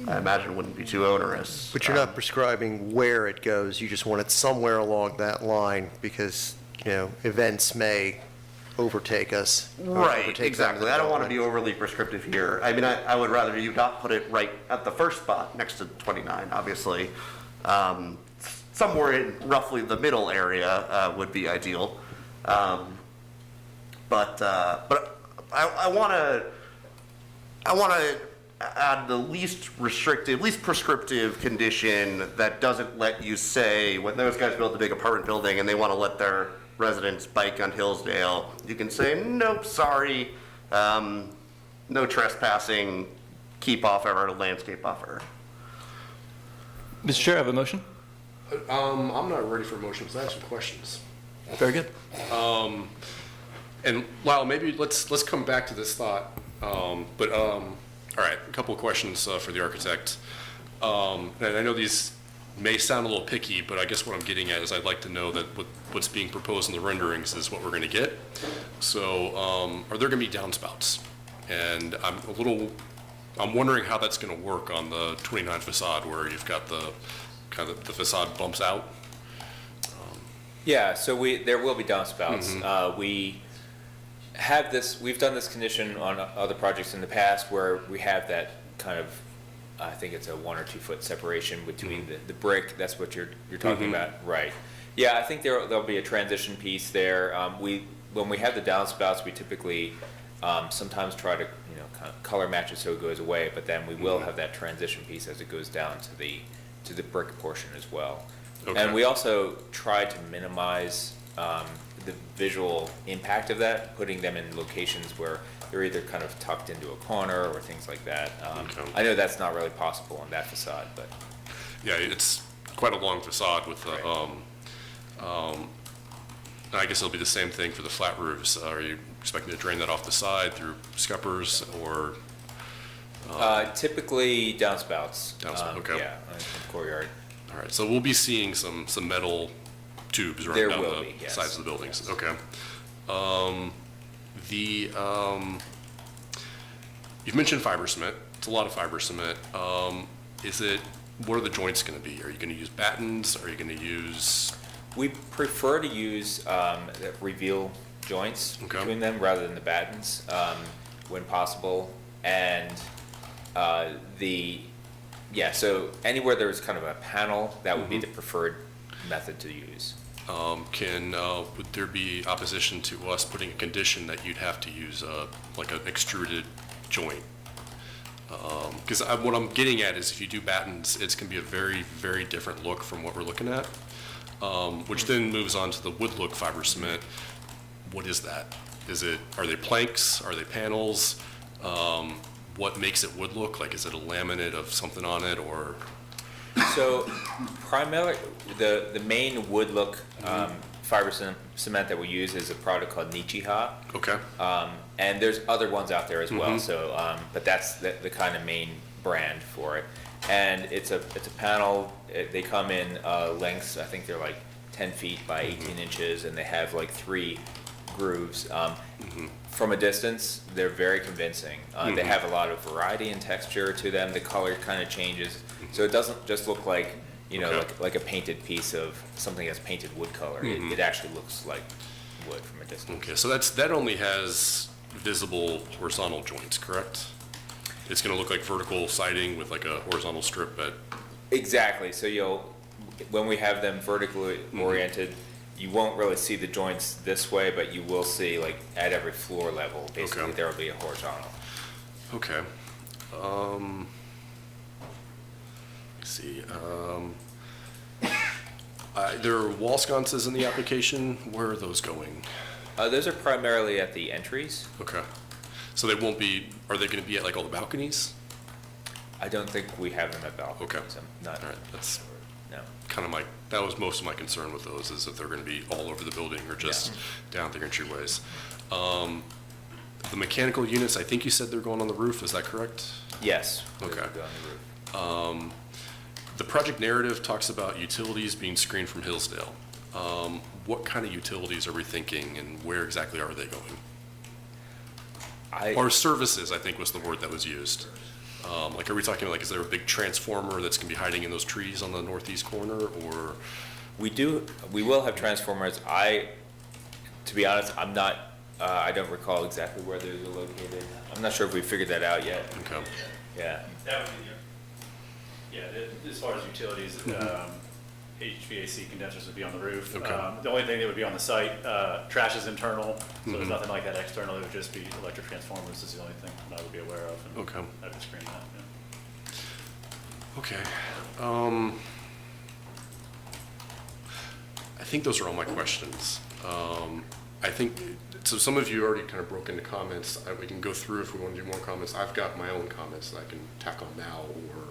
I imagine wouldn't be too onerous. But you're not prescribing where it goes, you just want it somewhere along that line, because events may overtake us. Right, overtake some of the exactly. I don't want to be development. overly prescriptive here. I mean, I would rather you not put it right at the first spot next to 29, obviously. Somewhere in roughly the middle area would be ideal. But I want to add the least restrictive, least prescriptive condition that doesn't let you say, when those guys build a big apartment building and they want to let their residents bike on Hillsdale, you can say, nope, sorry, no trespassing, keep off our landscape buffer. Mr. Chair, I have a motion. I'm not ready for a motion because I have some questions. Very good. And Lyle, maybe let's come back to this thought. All right, a couple of questions for the architect. And I know these may sound a little picky, but I guess what I'm getting at is I'd like to know that what's being proposed in the renderings is what we're going to get. So are there going to be downspouts? And I'm wondering how that's going to work on the 29 facade where you've got the kind of the facade bumps out. Yeah, so there will be downspouts. We've done this condition on other projects in the past where we have that kind of, I think it's a 1 or 2 foot separation between the brick. That's what you're talking about, right? Yeah, I think there'll be a transition piece there. When we have the downspouts, we typically sometimes try to kind of color match it so it goes away, but then we will have that transition piece as it goes down to the brick portion as well. Okay. And we also try to minimize the visual impact of that, putting them in locations where they're either kind of tucked into a corner or things like that. Okay. I know that's not really possible on that facade, but Yeah, it's quite a long facade with the, I guess it'll be the same thing for the flat roofs. Are you expecting to drain that off the side through scuppers or? typically downspouts. Okay. Yeah, in the courtyard. All right, so we'll be seeing some metal tubes There running down will the be, yes. sides of the buildings. Yes. Okay. You've mentioned fiber cement. It's a lot of fiber cement. What are the joints going to be? Are you going to use battens? Are you going to use? We prefer to use the reveal joints Okay. between them rather than the battens when possible. And so anywhere there's kind of a panel, that would be the preferred method to use. Would there be opposition to us putting a condition that you'd have to use like an extruded joint? Because what I'm getting at is if you do battens, it's going to be a very, very different look from what we're looking at, which then moves on to the wood look fiber cement. What is that? Are they planks? Are they panels? What makes it wood look? Like, is it a laminate of something on it or? So primarily, the main wood look fiber cement that we use is a product called Nichiha. Okay. And there's other ones out there as well. So, but that's the kind of main brand for it. And it's a panel. They come in lengths. I think they're like 10 feet by 18 inches, and they have like 3 grooves. From a distance, they're very convincing. They have a lot of variety and texture to them. The color kind of changes, so it doesn't just look like like a painted piece of something that's painted wood color. It actually looks like wood from a distance. Okay, so that only has visible horizontal joints, correct? It's going to look like vertical siding with like a horizontal strip at. Exactly. So when we have them vertically oriented, you won't really see the joints this way, but you will see like at every floor level, basically there will be a horizontal. Okay. Let's see. There are wall sconces in the application. Where are those going? Those are primarily at the entries. Okay. So they won't be. Are they going to be at like all the balconies? I don't think we have them at balconies. Okay. I'm not. All right. That's No. kind of that was most of my concern with those, is that they're going to be all over the building or just down the entryways. The mechanical units, I think you said they're going on the roof. Is that correct? Yes. Okay. Those would go on the roof. The project narrative talks about utilities being screened from Hillsdale. What kind of utilities are we thinking, and where exactly are they going? Or services, I think was the word that was used. Like, are we talking like, is there a big transformer that's going to be hiding in those trees on the northeast corner, or? We will have transformers. I to be honest, I'm not, I don't recall exactly where those are located. I'm not sure if we figured that out yet. Okay. Yeah. That would be, yeah, as far as utilities, HVAC condensers would be on the roof. Okay. The only thing that would be on the site, trash is internal, so there's nothing like that external. It would just be electric transformers is the only thing that I would be aware of. And Okay. I would screen that, yeah. Okay. I think those are all my questions. I think, so some of you already kind of broke into comments. We can go through if we want to do more comments. I've got my own comments that I can tack on now or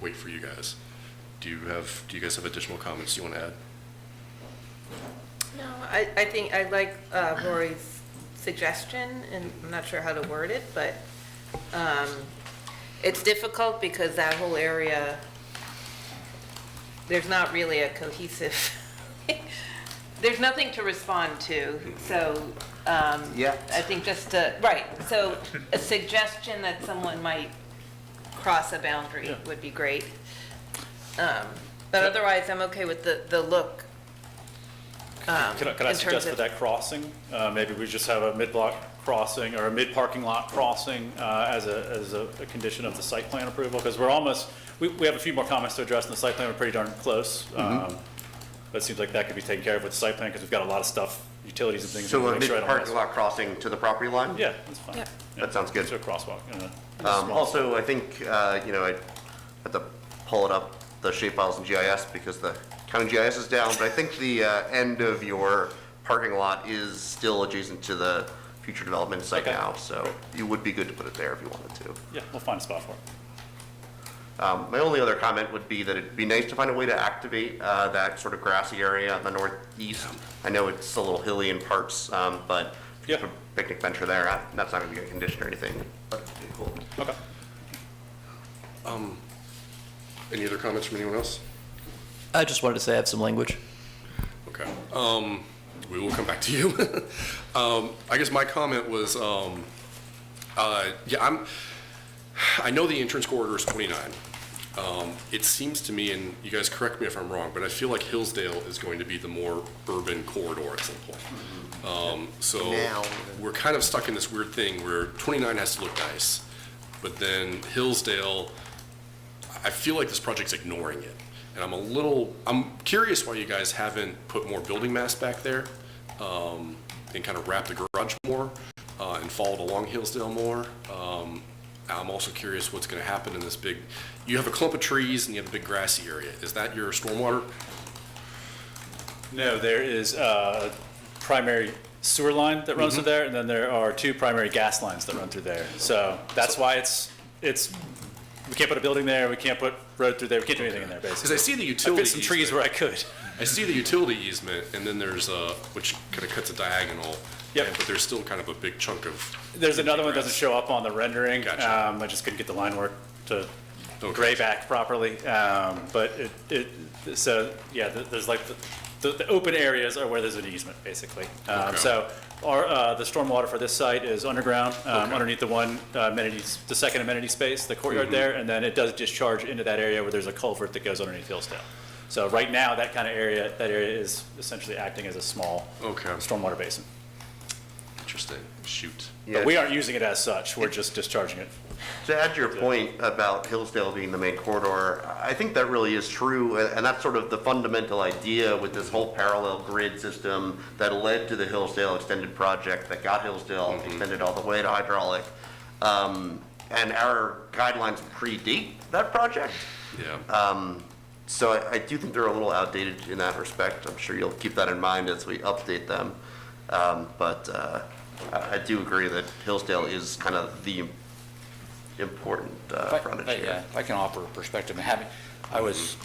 wait for you guys. Do you guys have additional comments you want to add? No, I think I like Rory's suggestion, and I'm not sure how to word it, but it's difficult because that whole area, there's not really a cohesive, there's nothing to respond to, so Yeah. I think just right, so a suggestion that someone might cross a boundary would be great. But otherwise, I'm okay with the look. Can I in suggest terms for of- that crossing, maybe we just have a mid-block crossing or a mid-parking lot crossing as a condition of the site plan approval? Because we're almost, we have a few more comments to address in the site plan, we're pretty darn close. But it seems like that could be taken care of with the site plan because we've got a lot of stuff, utilities and things. So we a wanna make sure I don't miss. mid-parking lot crossing to the property line? Yeah, that's fine. Yeah. That sounds good. So a crosswalk. Also, I think, I have to pull it up, the shape files in GIS, because the county GIS is down, but I think the end of your parking lot is still adjacent to the future development site Okay. now, so you would be good to put it there if you wanted to. Yeah, we'll find a spot for it. My only other comment would be that it'd be nice to find a way to activate that sort of grassy area on the northeast. I know it's a little hilly in parts, but if you Yeah. put a picnic bench there, that's not gonna be a condition or anything, but it'd be cool. Okay. Any other comments from anyone else? I just wanted to say I have some language. Okay. We will come back to you. I guess my comment was, I know the entrance corridor is 29. It seems to me, and you guys correct me if I'm wrong, but I feel like Hillsdale is going to be the more urban corridor at some point. So Now. we're kind of stuck in this weird thing where 29 has to look nice, but then Hillsdale, I feel like this project's ignoring it. And I'm curious why you guys haven't put more building mass back there, and kind of wrapped the garage more, and followed along Hillsdale more. I'm also curious what's gonna happen in this big, you have a clump of trees and you have a big grassy area. Is that your stormwater? No, there is a primary sewer line that runs through there, and then there are two primary gas lines that run through there. So that's why it's, we can't put a building there, we can't put road through there, we can't do anything in there, basically. Because I see the I utility fit some trees easement. where I could. I see the utility easement, and then there's which kind of cuts a diagonal. Yep. But there's still kind of a big chunk of. There's another one that doesn't grass. show up on the rendering. Gotcha. I just couldn't get the line work to Okay. gray back properly. But so yeah, there's like the open areas are where there's an easement, basically. Okay. So the stormwater for this site is underground, Okay. underneath the second amenity space, the courtyard Mm-hmm. there, and then it does discharge into that area where there's a culvert that goes underneath Hillsdale. So right now, that area is essentially acting as a small Okay. stormwater basin. Interesting. Shoot. But we aren't using it as such, we're just discharging it. To add to your point about Hillsdale being the main corridor, I think that really is true, and that's sort of the fundamental idea with this whole parallel grid system that led to the Hillsdale extended project that got Hillsdale extended all the way to hydraulic. And our guidelines predate that project. Yeah. So I do think they're a little outdated in that respect. I'm sure you'll keep that in mind as we update them. But I do agree that Hillsdale is kind of the important frontage here. Yeah, if I can offer a perspective. I was,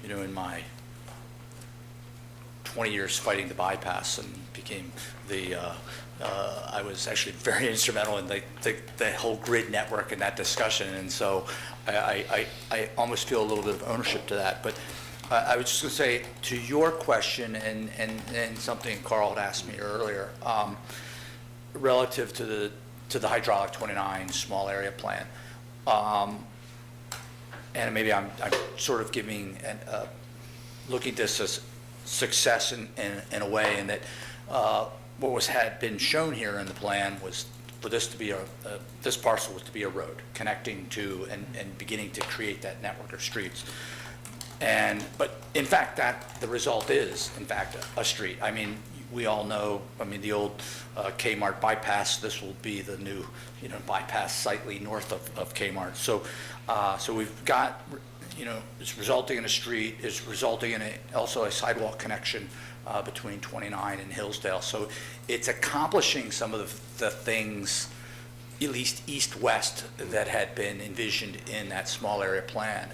in my 20 years fighting the bypass and became I was actually very instrumental in the whole grid network and that discussion. And so I almost feel a little bit of ownership to that. But I was just going to say to your question and something Carl had asked me earlier, relative to the hydraulic 29 small area plan. And maybe I'm sort of giving, looking at this as success in a way, in that had been shown here in the plan was for this to be this parcel was to be a road connecting to and beginning to create that network of streets. But in fact, the result is, in fact, a street. I mean, we all know, the old Kmart bypass, this will be the new, bypass slightly north of Kmart. So we've got, it's resulting in a street, it's resulting in also a sidewalk connection between 29 and Hillsdale. So it's accomplishing some of the things, at least east-west, that had been envisioned in that small area plan.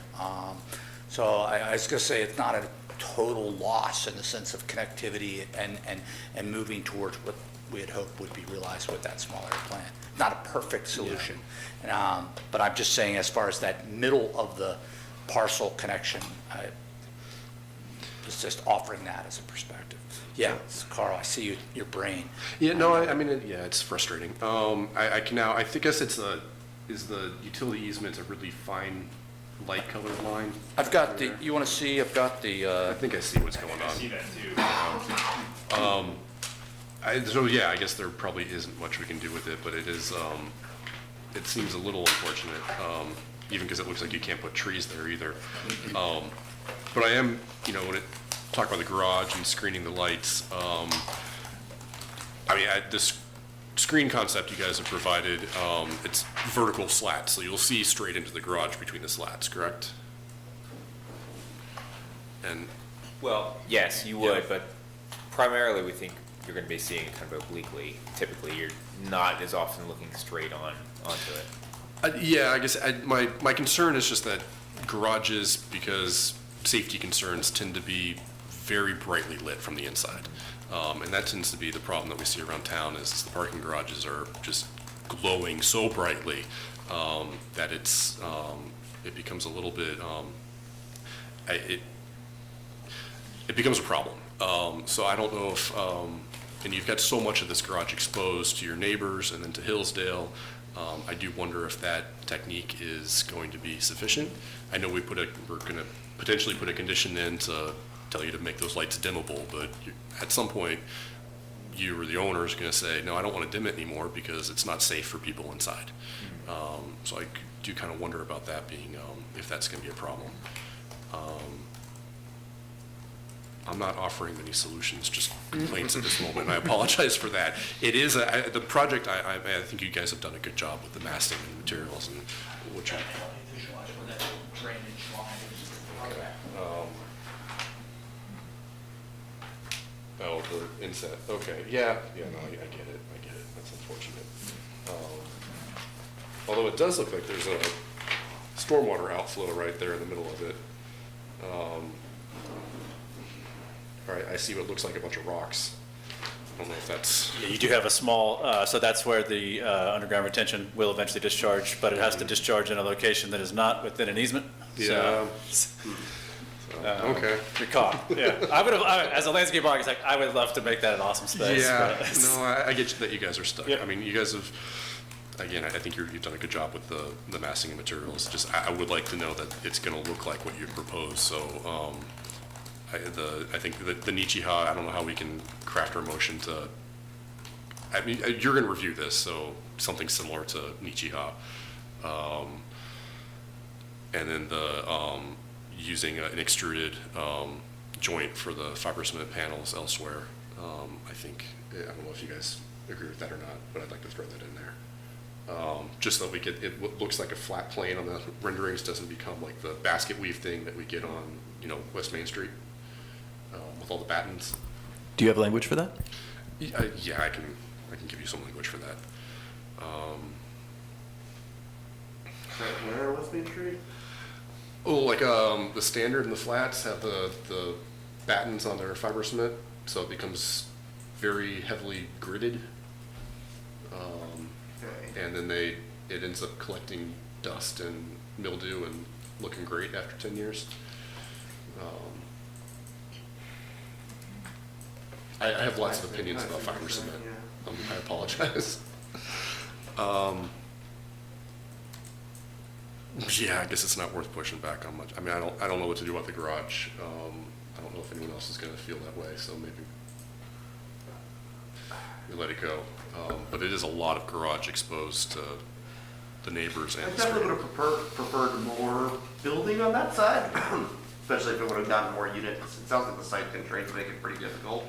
So I was going to say it's not a total loss in the sense of connectivity and moving towards what we had hoped would be realized with that small area plan. Not a perfect solution. Yeah. But I'm just saying as far as that middle of the parcel connection, it's just offering that as a perspective. Yeah, Carl, I see your brain. Yeah, no, it's frustrating. I guess is the utility easement a really fine light colored line? I've got you want to see, I've got I think I see what's going on. I see that too. So yeah, I guess there probably isn't much we can do with it, but it seems a little unfortunate, even because it looks like you can't put trees there either. But I am, when it talk about the garage and screening the lights, this screen concept you guys have provided, it's vertical slats, so you'll see straight into the garage between the slats, correct? And Well, yes, you would, but primarily we think you're going to be seeing it kind of obliquely. Typically, you're not as often looking straight onto it. yeah, I guess my concern is just that garages, because safety concerns tend to be very brightly lit from the inside. And that tends to be the problem that we see around town is the parking garages are just glowing so brightly that it becomes a little bit, it becomes a problem. So I don't know if, and you've got so much of this garage exposed to your neighbors and then to Hillsdale. I do wonder if that technique is going to be sufficient. I know we're going to potentially put a condition in to tell you to make those lights dimmable, but at some point, you or the owner is going to say, no, I don't want to dim it anymore because it's not safe for people inside. So I do kind of wonder about that being, if that's going to be a problem. I'm not offering any solutions, just complaints at this moment, and I apologize for that. It is, the project, I think you guys have done a good job with the massing and materials and which I. Oh, the inset, okay, no, I get it, that's unfortunate. Although it does look like there's a stormwater outflow right there in the middle of it. All right, I see what looks like a bunch of rocks. I don't know if that's. Yeah, you do have a small, so that's where the underground retention will eventually discharge, but it has to discharge in a location that is not within an easement. Yeah. Okay. You're caught, yeah. I would have, as a landscape architect, I would love to make that an awesome space. Yeah, but no, I get that you guys are stuck. Yep. I mean, you guys have, again, I think you've done a good job with the massing and materials. Just, I would like to know that it's gonna look like what you propose, so, I think the Nichiha, I don't know how we can craft our motion to, I mean, you're gonna review this, so something similar to Nichiha. And then using an extruded joint for the fiber cement panels elsewhere. I think, I don't know if you guys agree with that or not, but I'd like to throw that in there. Just so that it looks like a flat plane on the renderings, doesn't become like the basket weave thing that we get on, West Main Street with all the battens. Do you have language for that? Yeah, I can give you some language for that. Where West Main Street? Oh, like the standard and the flats have the battens on their fiber cement, so it becomes very heavily gridded. And then it ends up collecting dust and mildew and looking great after 10 years. I have lots of opinions about fiber cement. I apologize. Yeah, I guess it's not worth pushing back on much. I mean, I don't know what to do about the garage. I don't know if anyone else is going to feel that way, so maybe. we let it go. But it is a lot of garage exposed to the neighbors I and the definitely street. would have preferred more building on that side, especially if it would have gotten more units. It sounds like the site constraints make it pretty difficult.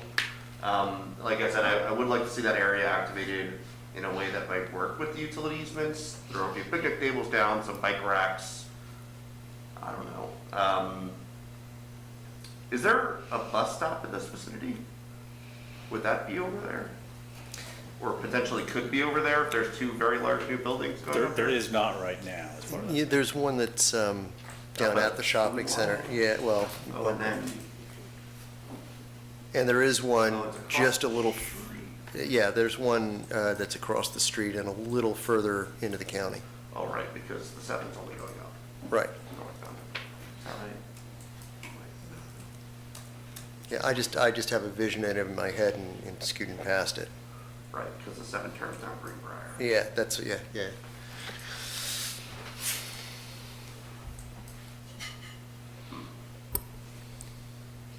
Like I said, I would like to see that area activated in a way that might work with the utility easements. Throw a few picnic tables down, some bike racks. I don't know. Is there a bus stop in this vicinity? Would that be over there? Or potentially could be over there if there's two very large new buildings going up There there? is not right now, as far as. Yeah, there's one that's down at the shopping center. Yeah, well, Oh, and then, and there is one oh, it's across just a the little, street. yeah, there's one that's across the street and a little further into the county. Oh, right, because the 7's only going up. Right. Northbound. Is that right? Yeah, I just have a vision in my head and scooting past it. Right, because the 7 turns down Greenbrier. Yeah, yeah.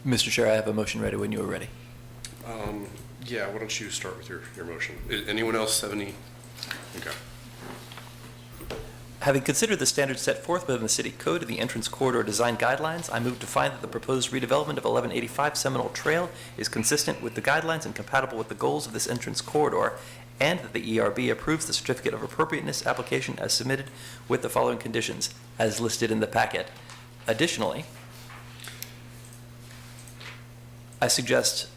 Mr. Chair, I have a motion ready when you are ready. Yeah, why don't you start with your motion? Anyone else have any? Okay. Having considered the standards set forth within the city code and the entrance corridor design guidelines, I move to find that the proposed redevelopment of 1185 Seminole Trail is consistent with the guidelines and compatible with the goals of this entrance corridor, and that the ERB approves the certificate of appropriateness application as submitted with the following conditions, as listed in the packet. Additionally, I suggest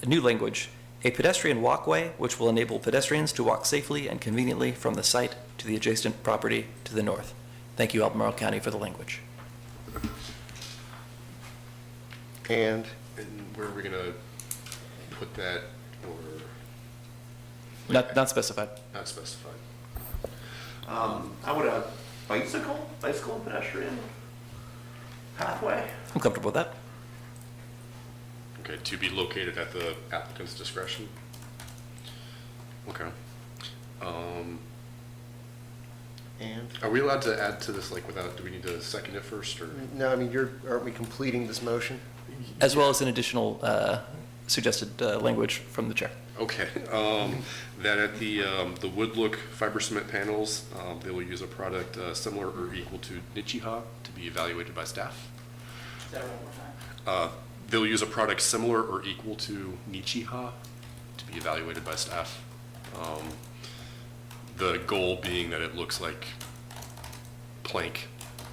new language, a pedestrian walkway which will enable pedestrians to walk safely and conveniently from the site to the adjacent property to the north. Thank you, Albemarle County, for the language. And And where are we gonna put that, or Not specified. not specified? I would have bicycle and pedestrian pathway. I'm comfortable with that. Okay, to be located at the applicant's discretion? Okay. And? Are we allowed to add to this, like, without, do we need to second it first, or? No, I mean, aren't we completing this motion? As well as an additional suggested language from the chair. Okay, that at the wood look fiber cement panels, they will use a product similar or equal to Nichiha to be evaluated by staff. They'll use a product similar or equal to Nichiha to be evaluated by staff. The goal being that it looks like plank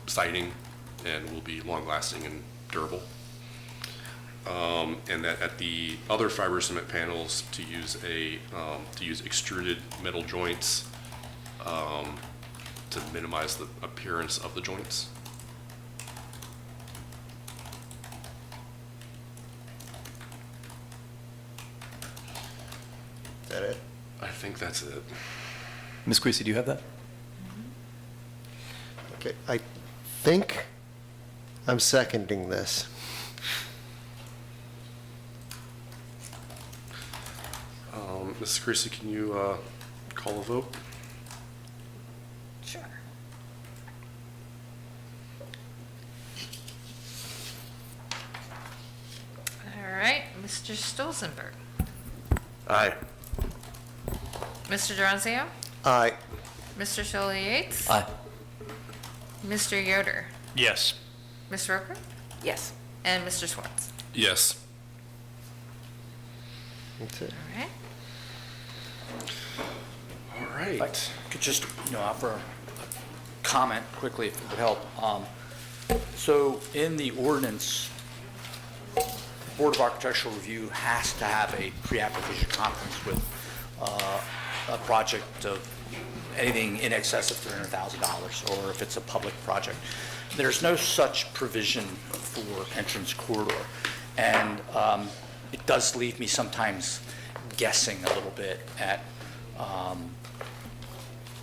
siding and will be long lasting and durable. And that at the other fiber cement panels to use extruded metal joints to minimize the appearance of the joints. Is that it? I think that's it. Ms. Creasy, do you have that? Okay, I think I'm seconding this. Mrs. Chrissy, can you call a vote? Sure. All right, Mr. Stolzenberg. Aye. Mr. Duranzio? Aye. Mr. Sholly Yates? Aye. Mr. Yoder? Yes. Ms. Roker? Yes. And Mr. Schwartz? Yes. That's it. All right. All If I right. could just, offer a comment quickly, if it would help. So in the ordinance, the Board of Architectural Review has to have a pre-application conference with a project of anything in excess of $300,000, or if it's a public project. There's no such provision for entrance corridor. And it does leave me sometimes guessing a little bit at,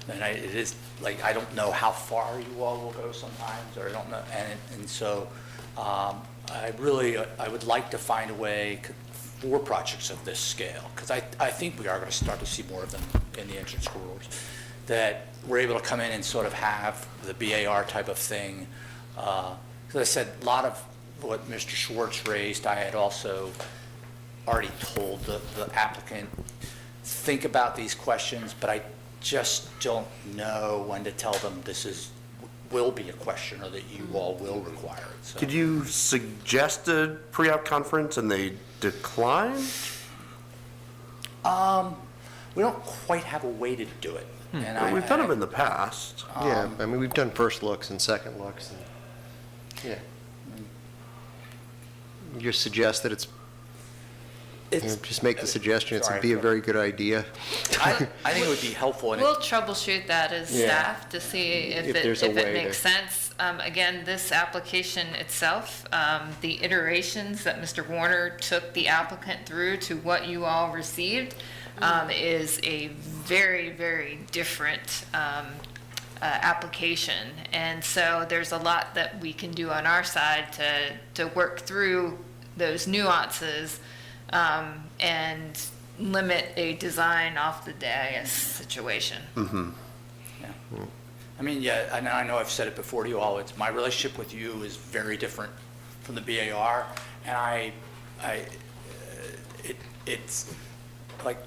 it is, like, I don't know how far you all will go sometimes, or I don't know, and so I would like to find a way for projects of this scale, because I think we are going to start to see more of them in the entrance corridors, that we're able to come in and sort of have the BAR type of thing. As I said, a lot of what Mr. Schwartz raised, I had also already told the applicant, think about these questions, but I just don't know when to tell them will be a question or that you all will require it. So. Could you suggest a pre-app conference and they declined? We don't quite have a way to do it. And We've done them in the past. Yeah, I mean, we've done first looks and second looks. And, yeah. You just suggest that just make the suggestion, it'd be a very good idea. I think it would be helpful. We'll troubleshoot that as Yeah. staff to see if there's a it way makes to- sense. Again, this application itself, the iterations that Mr. Warner took the applicant through to what you all received is a very, very different application. And so there's a lot that we can do on our side to work through those nuances and limit a design off the dais situation. Yeah. I mean, yeah, and I know I've said it before to you all, my relationship with you is very different from the BAR, and it's like,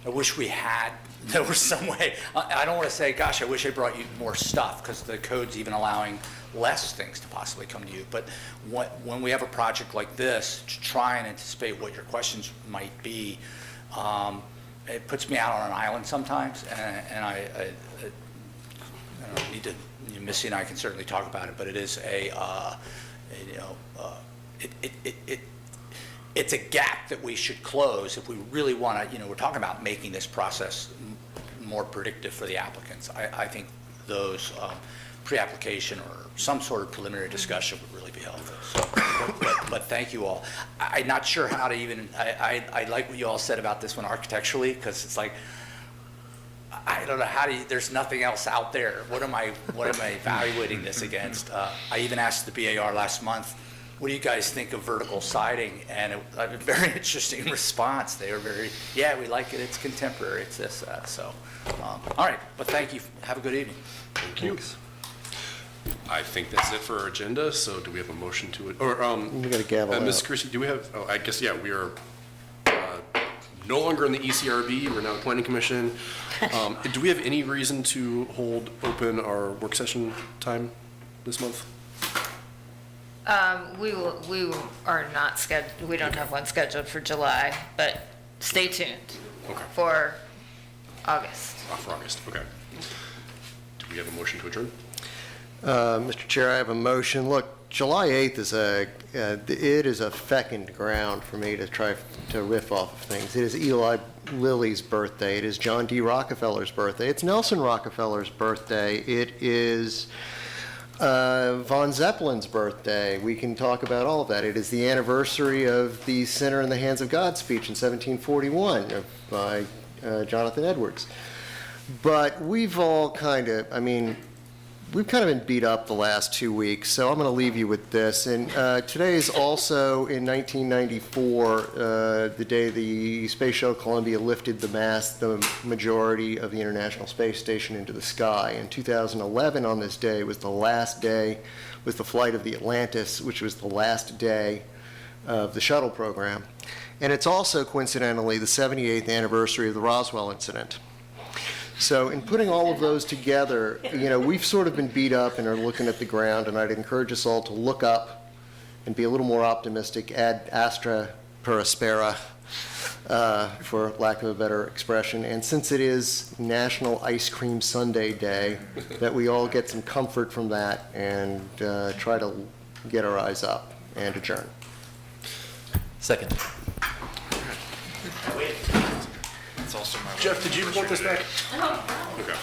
I wish there was some way, I don't want to say, gosh, I wish I brought you more stuff, because the code's even allowing less things to possibly come to you, but when we have a project like this, to try and anticipate what your questions might be, it puts me out on an island sometimes, and I don't need to, Missy and I can certainly talk about it, but it is it's a gap that we should close if we really want to, we're talking about making this process more predictive for the applicants. I think those pre-application or some sort of preliminary discussion would really be helpful. So, but thank you all. I'm not sure how to even, I like what you all said about this one architecturally, because it's like, I don't know there's nothing else out there. What am I evaluating this against? I even asked the BAR last month, what do you guys think of vertical siding? And a very interesting response. They were yeah, we like it. It's contemporary. It's this, that. So, all right. But thank you. Have a good evening. Thank you. I think that's it for our agenda, so do we have a motion to it? Or, We got a gavel Ms. out. Christie, do we have, I guess, yeah, we are no longer in the ECRB, we're now the Planning Commission. Do we have any reason to hold open our work session time this month? We are not scheduled, we don't have one scheduled for July, but stay tuned Okay. for August. For August, okay. Do we have a motion to adjourn? Mr. Chair, I have a motion. Look, July 8th is a fecund ground for me to try to riff off of things. It is Eli Lilly's birthday. It is John D. Rockefeller's birthday. It's Nelson Rockefeller's birthday. It is von Zeppelin's birthday. We can talk about all of that. It is the anniversary of the Sinner in the Hands of God speech in 1741 by Jonathan Edwards. But we've all we've kind of been beat up the last 2 weeks, so I'm going to leave you with this. And today is also, in 1994, the day the Space Shuttle Columbia lifted the majority of the International Space Station into the sky. In 2011, on this day, was the last day, was the flight of the Atlantis, which was the last day of the shuttle program. And it's also, coincidentally, the 78th anniversary of the Roswell incident. So in putting all of those together, we've sort of been beat up and are looking at the ground, and I'd encourage us all to look up and be a little more optimistic, ad astra per aspera, for lack of a better expression. And since it is National Ice Cream Sundae Day, that we all get some comfort from that and try to get our eyes up and adjourn. Second. It's also my Jeff, did you want this back? Okay.